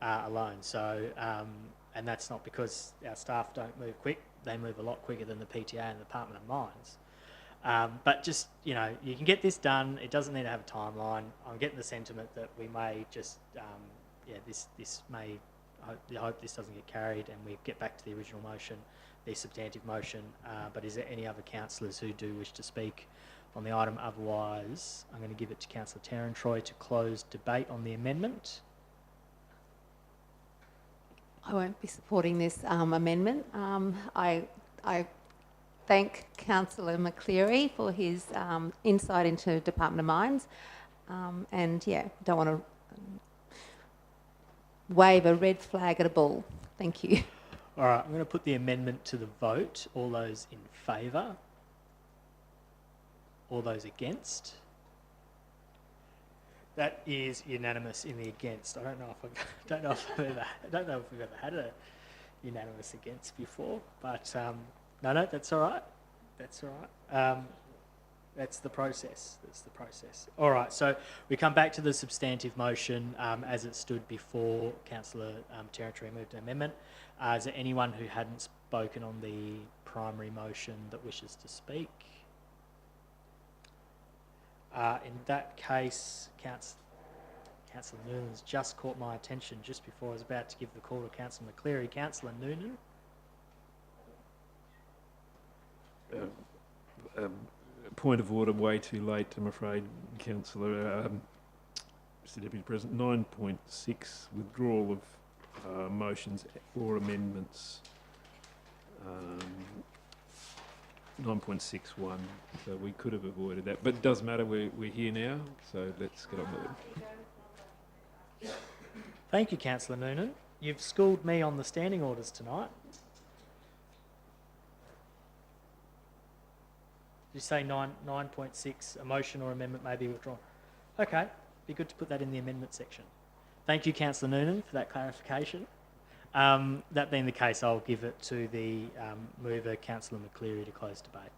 alone. So, and that's not because our staff don't move quick, they move a lot quicker than the PTA and the Department of Mines. But just, you can get this done, it doesn't need to have a timeline. I'm getting the sentiment that we may just, this may I hope this doesn't get carried and we get back to the original motion, the substantive motion. But is there any other councillors who do wish to speak on the item? Otherwise, I'm going to give it to Councillor Tarantroy to close debate on the amendment. I won't be supporting this amendment. I thank Councillor McCleary for his insight into Department of Mines, and yeah, don't want to wave a red flag at a bull. Thank you. All right, I'm going to put the amendment to the vote. All those in favour? All those against? That is unanimous in the against. I don't know if we've ever had a unanimous against before, but no, that's all right. That's all right. That's the process. That's the process. All right. So we come back to the substantive motion as it stood before. Councillor Tarantroy moved an amendment. Is there anyone who hadn't spoken on the primary motion that wishes to speak? In that case, Councillor Noonan's just caught my attention just before I was about to give the call to Councillor McCleary. Councillor Noonan? Point of order, way too late, I'm afraid, Councillor. Mr Deputy President, 9.6, withdrawal of motions or amendments. 9.61, so we could have avoided that, but it doesn't matter, we're here now, so let's get on with it. Thank you, Councillor Noonan. You've schooled me on the standing orders tonight. Did you say 9.6, a motion or amendment may be withdrawn? Okay, be good to put that in the amendment section. Thank you, Councillor Noonan, for that clarification. That being the case, I'll give it to the mover, Councillor McCleary, to close debate.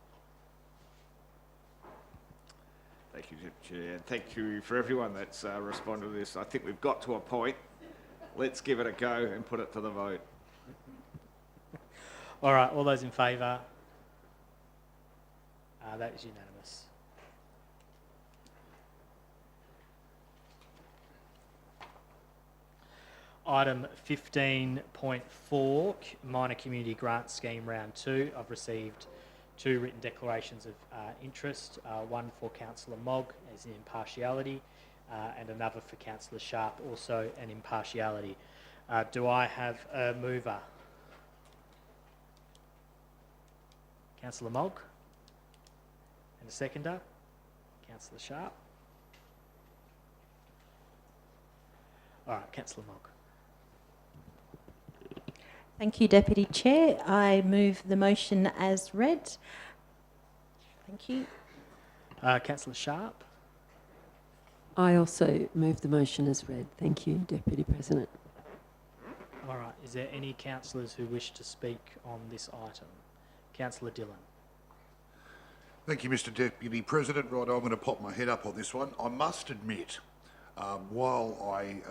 Thank you, Deputy Chair. Thank you for everyone that's responded to this. I think we've got to a point. Let's give it a go and put it to the vote. All right, all those in favour? That is unanimous. Item 15.4, Minor Community Grant Scheme Round 2. I've received 2 written declarations of interest, one for Councillor Mogg as an impartiality and another for Councillor Sharp, also an impartiality. Do I have a mover? Councillor Mogg? And a seconder? Councillor Sharp? All right, Councillor Mogg. Thank you, Deputy Chair. I move the motion as read. Thank you. Councillor Sharp? I also move the motion as read. Thank you, Deputy President. All right, is there any councillors who wish to speak on this item? Councillor Dillon. Thank you, Mr Deputy President. Right, I'm going to pop my head up on this one. I must admit, while I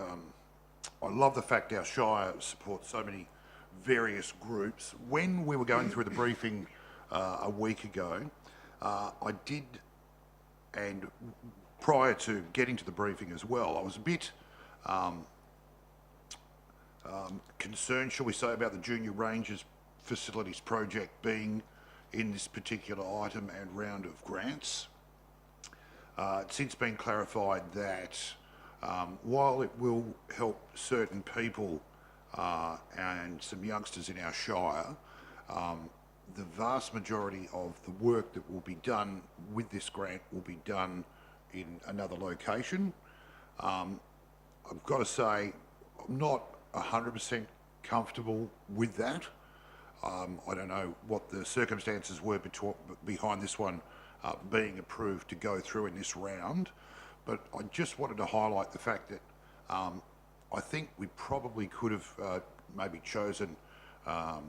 love the fact our Shire supports so many various groups, when we were going through the briefing a week ago, I did, and prior to getting to the briefing as well, I was a bit concerned, shall we say, about the Junior Rangers Facilities Project being in this particular item and round of grants. It's since been clarified that while it will help certain people and some youngsters in our Shire, the vast majority of the work that will be done with this grant will be done in another location. I've got to say, I'm not 100% comfortable with that. I don't know what the circumstances were behind this one being approved to go through in this round, but I just wanted to highlight the fact that I think we probably could have maybe chosen a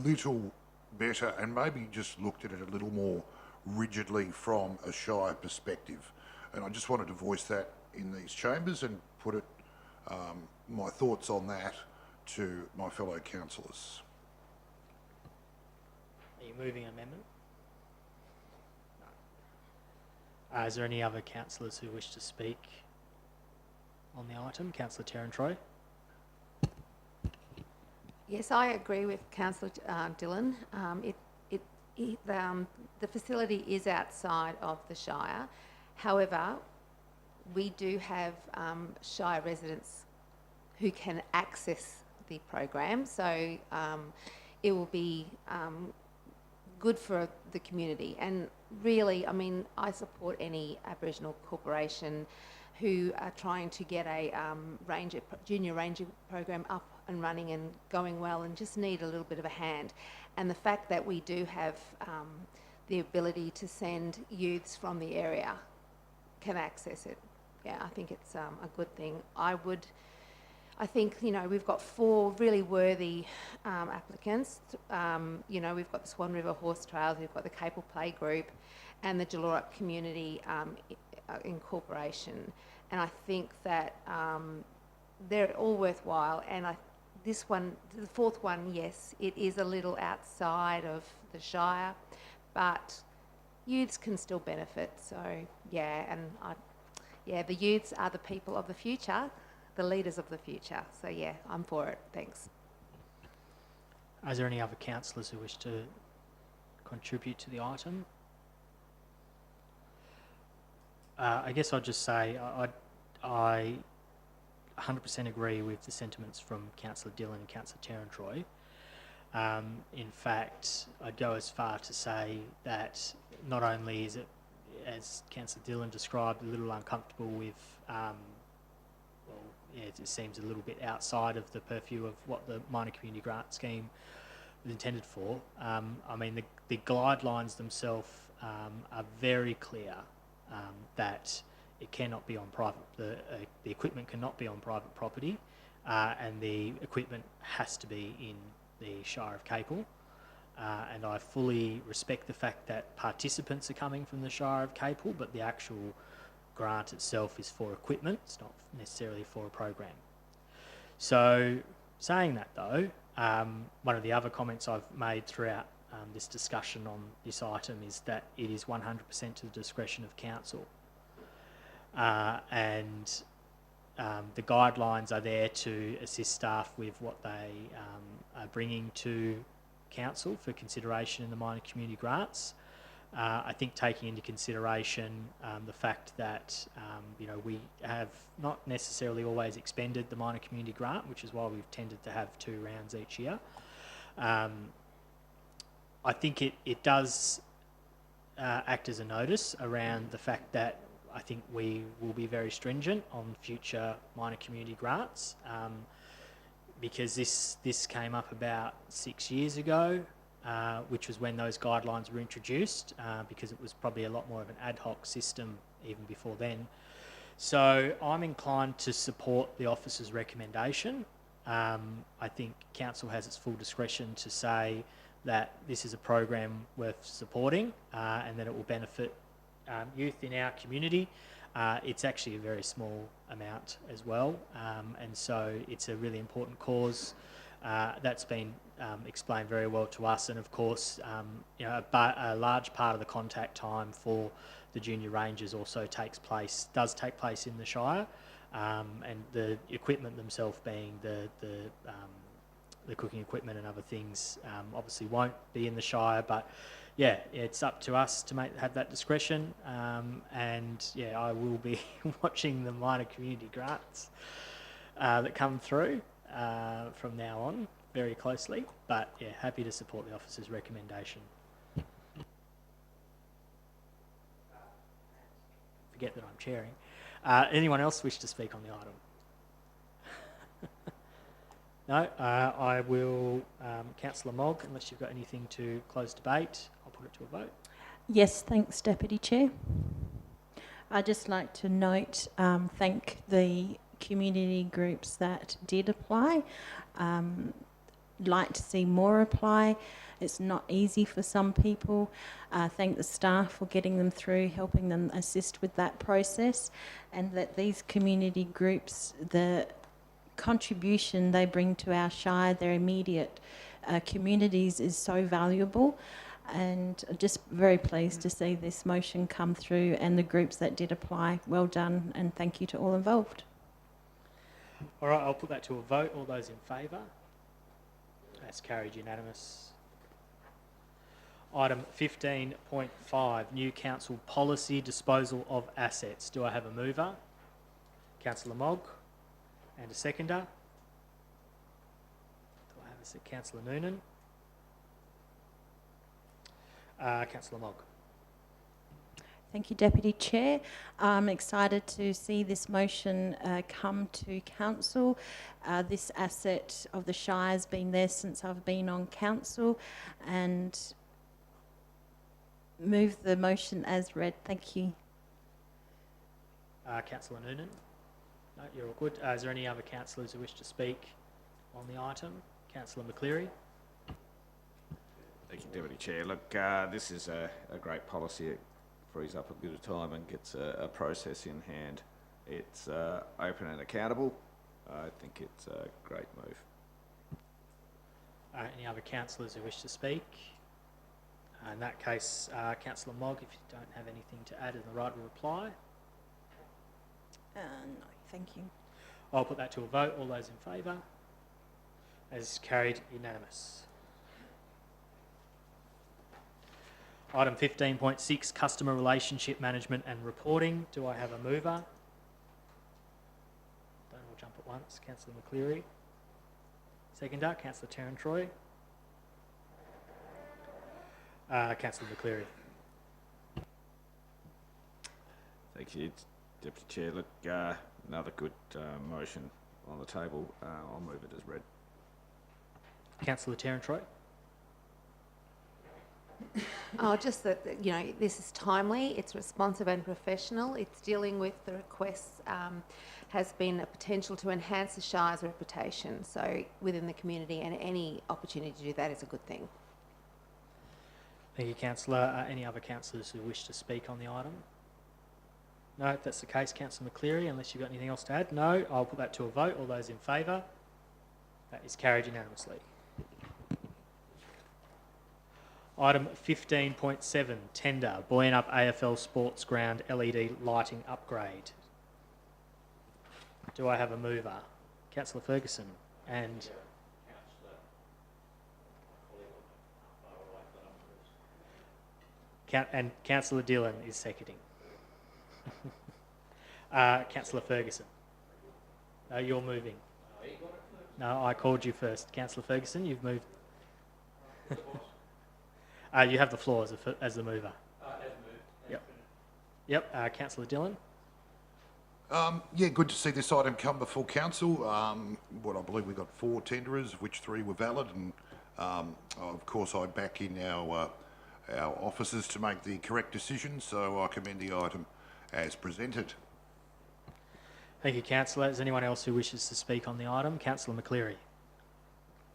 little better and maybe just looked at it a little more rigidly from a Shire perspective. And I just wanted to voice that in these chambers and put it, my thoughts on that to my fellow councillors. Are you moving an amendment? No. Is there any other councillors who wish to speak on the item? Councillor Tarantroy. Yes, I agree with Councillor Dillon. The facility is outside of the Shire. However, we do have Shire residents who can access the program, so it will be good for the community. And really, I mean, I support any Aboriginal corporation who are trying to get a junior ranger program up and running and going well, and just need a little bit of a hand. And the fact that we do have the ability to send youths from the area can access it, yeah, I think it's a good thing. I think, you know, we've got 4 really worthy applicants. You know, we've got the Swan River Horse Trails, we've got the Capel Play Group, and the Jaloruk Community Incorporation. And I think that they're all worthwhile. And this one, the 4th one, yes, it is a little outside of the Shire, but youths can still benefit. So, yeah, and the youths are the people of the future, the leaders of the future. So, yeah, I'm for it. Thanks. Is there any other councillors who wish to contribute to the item? I guess I'll just say I 100% agree with the sentiments from Councillor Dillon and Councillor Terran-Troy. In fact, I'd go as far to say that not only is it, as Councillor Dillon described, a little uncomfortable with, it seems a little bit outside of the purview of what the minor community grant scheme was intended for. I mean, the guidelines themselves are very clear that it cannot be on private, the equipment cannot be on private property, and the equipment has to be in the Shire of Capel. And I fully respect the fact that participants are coming from the Shire of Capel, but the actual grant itself is for equipment, it's not necessarily for a program. So, saying that though, one of the other comments I've made throughout this discussion on this item is that it is 100% to the discretion of council. And the guidelines are there to assist staff with what they are bringing to council for consideration in the minor community grants. I think taking into consideration the fact that you know, we have not necessarily always expended the minor community grant, which is why we've tended to have 2 rounds each year. I think it does act as a notice around the fact that I think we will be very stringent on future minor community grants, because this came up about 6 years ago, which was when those guidelines were introduced, because it was probably a lot more of an ad hoc system even before then. So I'm inclined to support the officer's recommendation. I think council has its full discretion to say that this is a program worth supporting, and that it will benefit youth in our community. It's actually a very small amount as well, and so it's a really important cause. That's been explained very well to us, and of course, you know, a large part of the contact time for the junior rangers also does take place in the Shire, and the equipment themselves being the cooking equipment and other things obviously won't be in the Shire, but yeah, it's up to us to have that discretion, and yeah, I will be watching the minor community grants that come through from now on very closely, but yeah, happy to support the officer's recommendation. Forget that I'm chairing. Anyone else wish to speak on the item? No, I will, Councillor Mogg, unless you've got anything to close debate, I'll put it to a vote. Yes, thanks, Deputy Chair. I'd just like to note, thank the community groups that did apply. Like to see more apply. It's not easy for some people. Thank the staff for getting them through, helping them assist with that process, and that these community groups, the contribution they bring to our Shire, their immediate communities, is so valuable, and just very pleased to see this motion come through, and the groups that did apply, well done, and thank you to all involved. All right, I'll put that to a vote. All those in favour? That's carried unanimous. Item 15.5, new council policy disposal of assets. Do I have a mover? Councillor Mogg. And a seconder? Do I have Councillor Noonan? Councillor Mogg. Thank you, Deputy Chair. I'm excited to see this motion come to council. This asset of the Shire has been there since I've been on council, and move the motion as read. Thank you. Councillor Noonan? No, you're all good. Is there any other councillors who wish to speak on the item? Councillor McCleary? Thank you, Deputy Chair. Look, this is a great policy. It frees up a bit of time and gets a process in hand. It's open and accountable. I think it's a great move. Any other councillors who wish to speak? In that case, Councillor Mogg, if you don't have anything to add in the right of reply. No, thank you. I'll put that to a vote. All those in favour? As carried unanimous. Item 15.6, customer relationship management and reporting. Do I have a mover? Don't all jump at once. Councillor McCleary. Seconder, Councillor Terran-Troy. Councillor McCleary. Thank you, Deputy Chair. Look, another good motion on the table. I'll move it as read. Councillor Terran-Troy. Oh, just that, you know, this is timely, it's responsive and professional, it's dealing with the requests, has been a potential to enhance the Shire's reputation, so within the community, and any opportunity to do that is a good thing. Thank you, Councillor. Any other councillors who wish to speak on the item? No, if that's the case, Councillor McCleary, unless you've got anything else to add? No, I'll put that to a vote. All those in favour? That is carried unanimously. Item 15.7, tender, Buoyant Up AFL Sports Ground LED lighting upgrade. Do I have a mover? Councillor Ferguson and Councillor Dillon is seconding. Councillor Ferguson. No, you're moving. No, I called you first. Councillor Ferguson, you've moved. You have the floor as the mover. Yep. Councillor Dillon. Yeah, good to see this item come before council. What I believe we got 4 tenderers, of which 3 were valid, and of course I back in our officers to make the correct decision. So I commend the item as presented. Thank you, Councillor. Is anyone else who wishes to speak on the item? Councillor McCleary.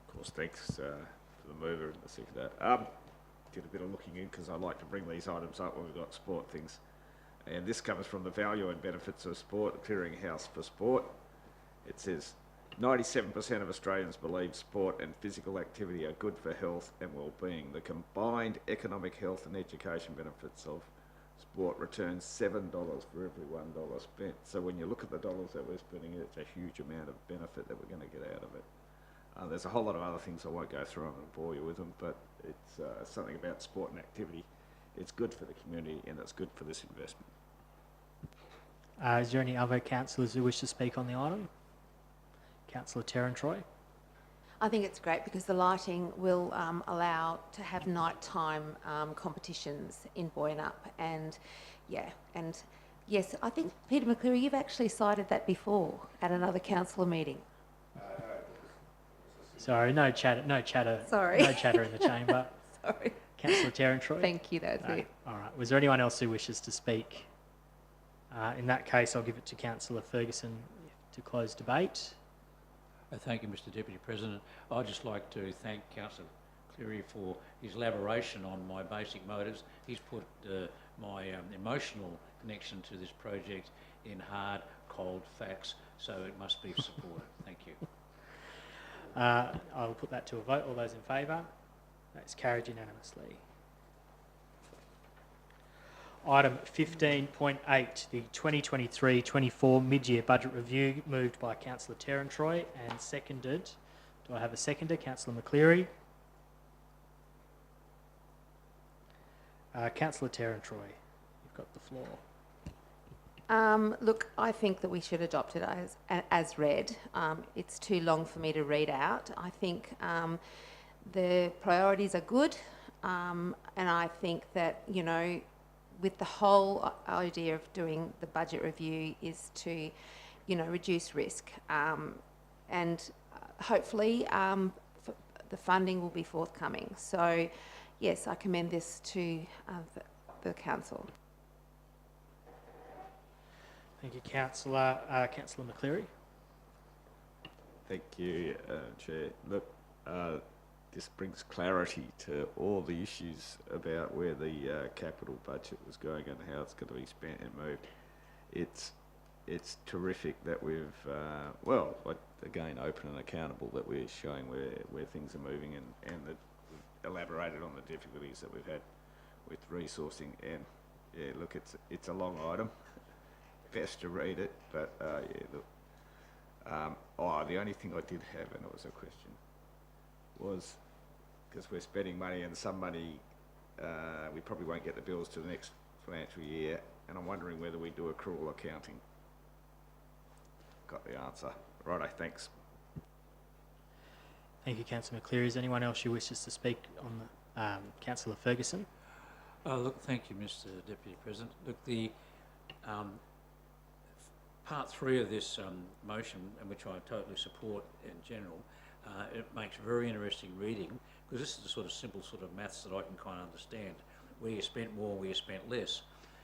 Of course, thanks to the mover and the seconder. Did a bit of looking in because I like to bring these items up when we've got sport things. And this comes from the value and benefits of sport, clearinghouse for sport. It says 97% of Australians believe sport and physical activity are good for health and well-being. The combined economic, health and education benefits of sport returns $7 for every $1 spent. So when you look at the dollars that we're spending, it's a huge amount of benefit that we're going to get out of it. There's a whole lot of other things I won't go through and bore you with them, but it's something about sport and activity. It's good for the community and it's good for this investment. Is there any other councillors who wish to speak on the item? Councillor Terran-Troy. I think it's great because the lighting will allow to have nighttime competitions in Buoyant Up, and yes, I think Peter McCleary, you've actually cited that before at another councillor meeting. Sorry, no chatter. Sorry. No chatter in the chamber. Sorry. Councillor Terran-Troy. Thank you, that's it. All right. Was there anyone else who wishes to speak? In that case, I'll give it to Councillor Ferguson to close debate. Thank you, Mr Deputy President. I'd just like to thank Councillor Cleary for his elaboration on my basic motives. He's put my emotional connection to this project in hard, cold facts, so it must be supported. Thank you. I'll put that to a vote. All those in favour? That's carried unanimously. Item 15.8, the 2023-24 mid-year budget review, moved by Councillor Terran-Troy and seconded. Do I have a seconder? Councillor McCleary. Councillor Terran-Troy, you've got the floor. Look, I think that we should adopt it as read. It's too long for me to read out. I think the priorities are good, and I think that, you know, with the whole idea of doing the budget review is to, you know, reduce risk, and hopefully the funding will be forthcoming. So, yes, I commend this to the council. Thank you, Councillor. Councillor McCleary. Thank you, Chair. Look, this brings clarity to all the issues about where the capital budget was going and how it's going to be spent and moved. It's terrific that we've, well, again, open and accountable, that we're showing where things are moving, and that we've elaborated on the difficulties that we've had with resourcing. And yeah, look, it's a long item. Best to read it, but yeah, look. The only thing I did have, and it was a question, was because we're spending money, and some money we probably won't get the bills to the next financial year, and I'm wondering whether we do accrual accounting. Got the answer. Righto, thanks. Thank you, Councillor McCleary. Is anyone else who wishes to speak on the Councillor Ferguson? Look, thank you, Mr. Deputy President. Look, the part 3 of this motion, and which I totally support in general, it makes very interesting reading, because this is the sort of simple sort of maths that I can kind of understand. Where you spent more, where you spent less.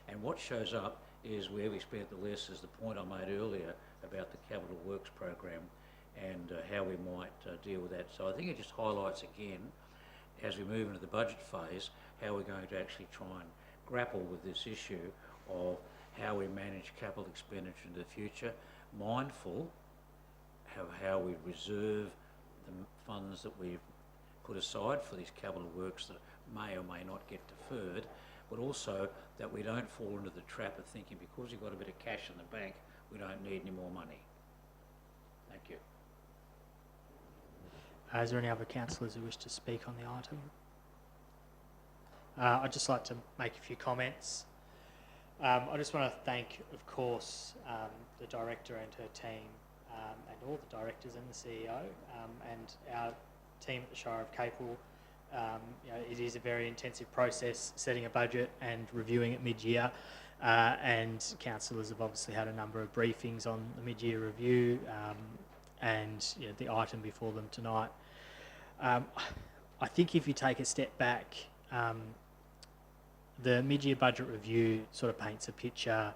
And what shows up is where we spent the less is the point I made earlier about the capital works program and how we might deal with that. So I think it just highlights again, as we move into the budget phase, how we're going to actually try and grapple with this issue of how we manage capital expenditure in the future, mindful of how we reserve the funds that we've put aside for these capital works that may or may not get deferred, but also that we don't fall into the trap of thinking because you've got a bit of cash in the bank, we don't need any more money. Thank you. Is there any other councillors who wish to speak on the item? I'd just like to make a few comments. I just want to thank, of course, the Director and her team, and all the Directors and the CEO, and our team at the Shire of Capel. You know, it is a very intensive process, setting a budget and reviewing it mid-year, and councillors have obviously had a number of briefings on the mid-year review, and you know, the item before them tonight. I think if you take a step back, the mid-year budget review sort of paints a picture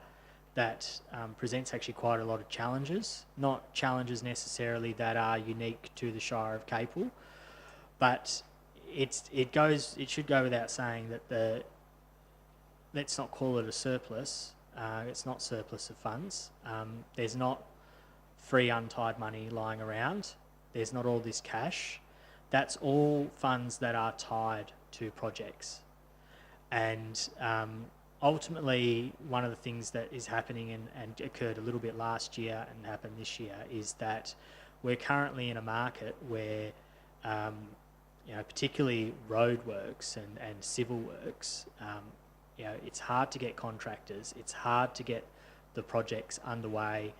that presents actually quite a lot of challenges, not challenges necessarily that are unique to the Shire of Capel, but it should go without saying that let's not call it a surplus. It's not surplus of funds. There's not free untied money lying around. There's not all this cash. That's all funds that are tied to projects. And ultimately, one of the things that is happening and occurred a little bit last year and happened this year is that we're currently in a market where, you know, particularly roadworks and civil works, you know, it's hard to get contractors. It's hard to get the projects underway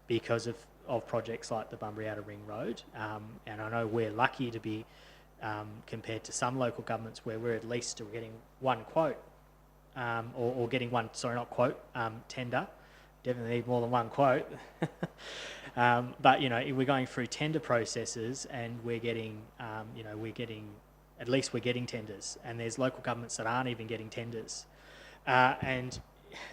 because of projects like the Bunbury Outer Ring Road. And I know we're lucky to be compared to some local governments where we're at least still getting one quote, or getting one, sorry, not quote, tender. Definitely need more than one quote. But, you know, we're going through tender processes and we're getting, you know, at least we're getting tenders, and there's local governments that aren't even getting tenders. And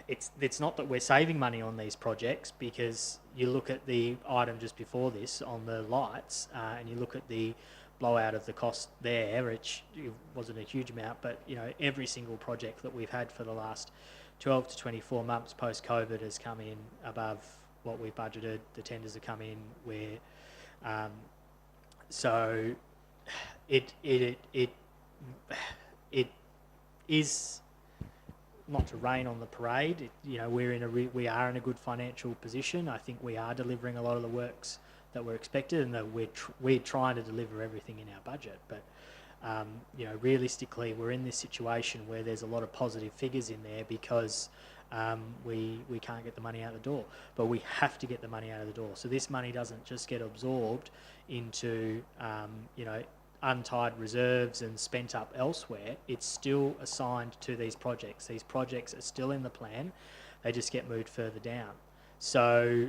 it's not that we're saving money on these projects, because you look at the item just before this on the lights, and you look at the blowout of the cost there, which wasn't a huge amount, but you know, every single project that we've had for the last 12 to 24 months post-COVID has come in above what we budgeted. The tenders have come in where, so it is not to rain on the parade. You know, we are in a good financial position. I think we are delivering a lot of the works that were expected, and that we're trying to deliver everything in our budget. But you know, realistically, we're in this situation where there's a lot of positive figures in there because we can't get the money out the door, but we have to get the money out of the door. So this money doesn't just get absorbed into you know, untied reserves and spent up elsewhere. It's still assigned to these projects. These projects are still in the plan. They just get moved further down. So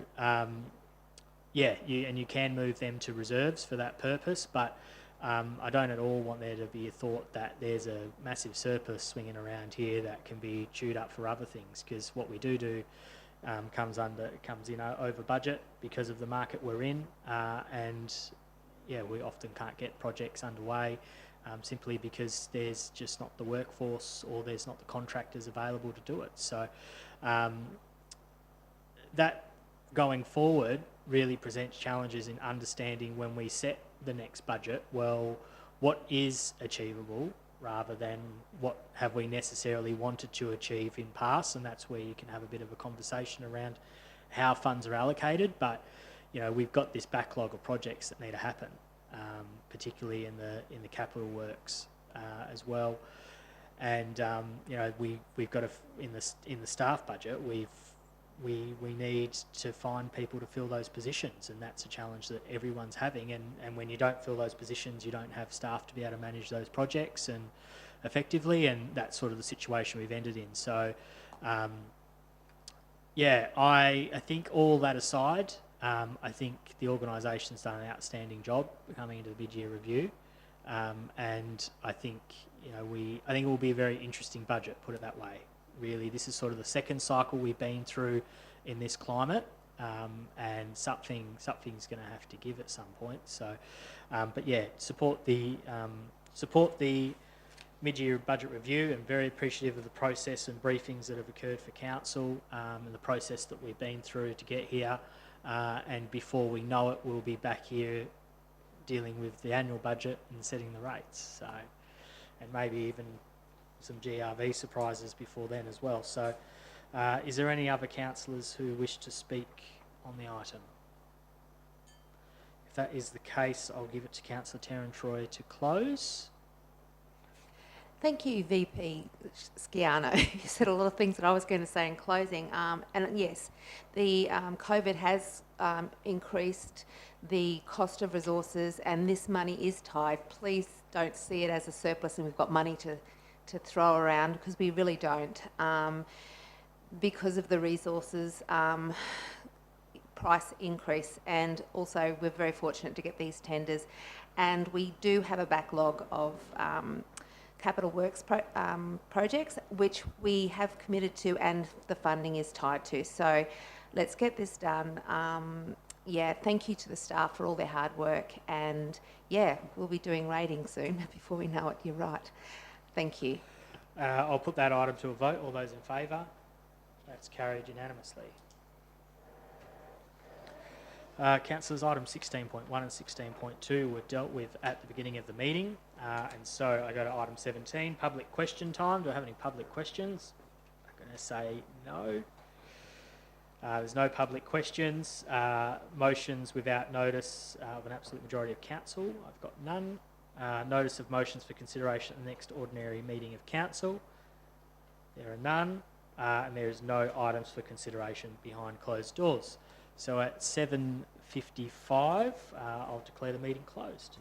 yeah, you can move them to reserves for that purpose, but I don't at all want there to be a thought that there's a massive surplus swinging around here that can be chewed up for other things, because what we do comes in over budget because of the market we're in, and yeah, we often can't get projects underway simply because there's just not the workforce or there's not the contractors available to do it. So that going forward really presents challenges in understanding when we set the next budget, well, what is achievable rather than what have we necessarily wanted to achieve in past, and that's where you can have a bit of a conversation around how funds are allocated. But you know, we've got this backlog of projects that need to happen, particularly in the capital works as well. And you know, we've got in the staff budget, we need to find people to fill those positions, and that's a challenge that everyone's having. And when you don't fill those positions, you don't have staff to be able to manage those projects and effectively, and that's sort of the situation we've ended in. So yeah, I think all that aside, I think the organisation's done an outstanding job coming into the mid-year review, and I think, you know, I think it will be a very interesting budget, put it that way. Really, this is sort of the second cycle we've been through in this climate, and something's going to have to give at some point. So, but yeah, support the mid-year budget review, and very appreciative of the process and briefings that have occurred for council, and the process that we've been through to get here. And before we know it, we'll be back here dealing with the annual budget and setting the rates. So, and maybe even some GRV surprises before then as well. So is there any other councillors who wish to speak on the item? If that is the case, I'll give it to Councillor Terran-Troy to close. Thank you, VP Sciano. You said a lot of things that I was going to say in closing. And yes, the COVID has increased the cost of resources, and this money is tied. Please don't see it as a surplus and we've got money to throw around, because we really don't. Because of the resources price increase, and also we're very fortunate to get these tenders, and we do have a backlog of capital works projects which we have committed to and the funding is tied to. So let's get this done. Yeah, thank you to the staff for all their hard work, and yeah, we'll be doing ratings soon before we know it. You're right. Thank you. I'll put that item to a vote. All those in favour? That's carried unanimously. Councillors, items 16.1 and 16.2 were dealt with at the beginning of the meeting, and so I go to item 17, public question time. Do I have any public questions? I'm going to say no. There's no public questions. Motions without notice of an absolute majority of council. I've got none. Notice of motions for consideration at the next ordinary meeting of council. There are none, and there is no items for consideration behind closed doors. So at 7:55, I'll declare the meeting closed.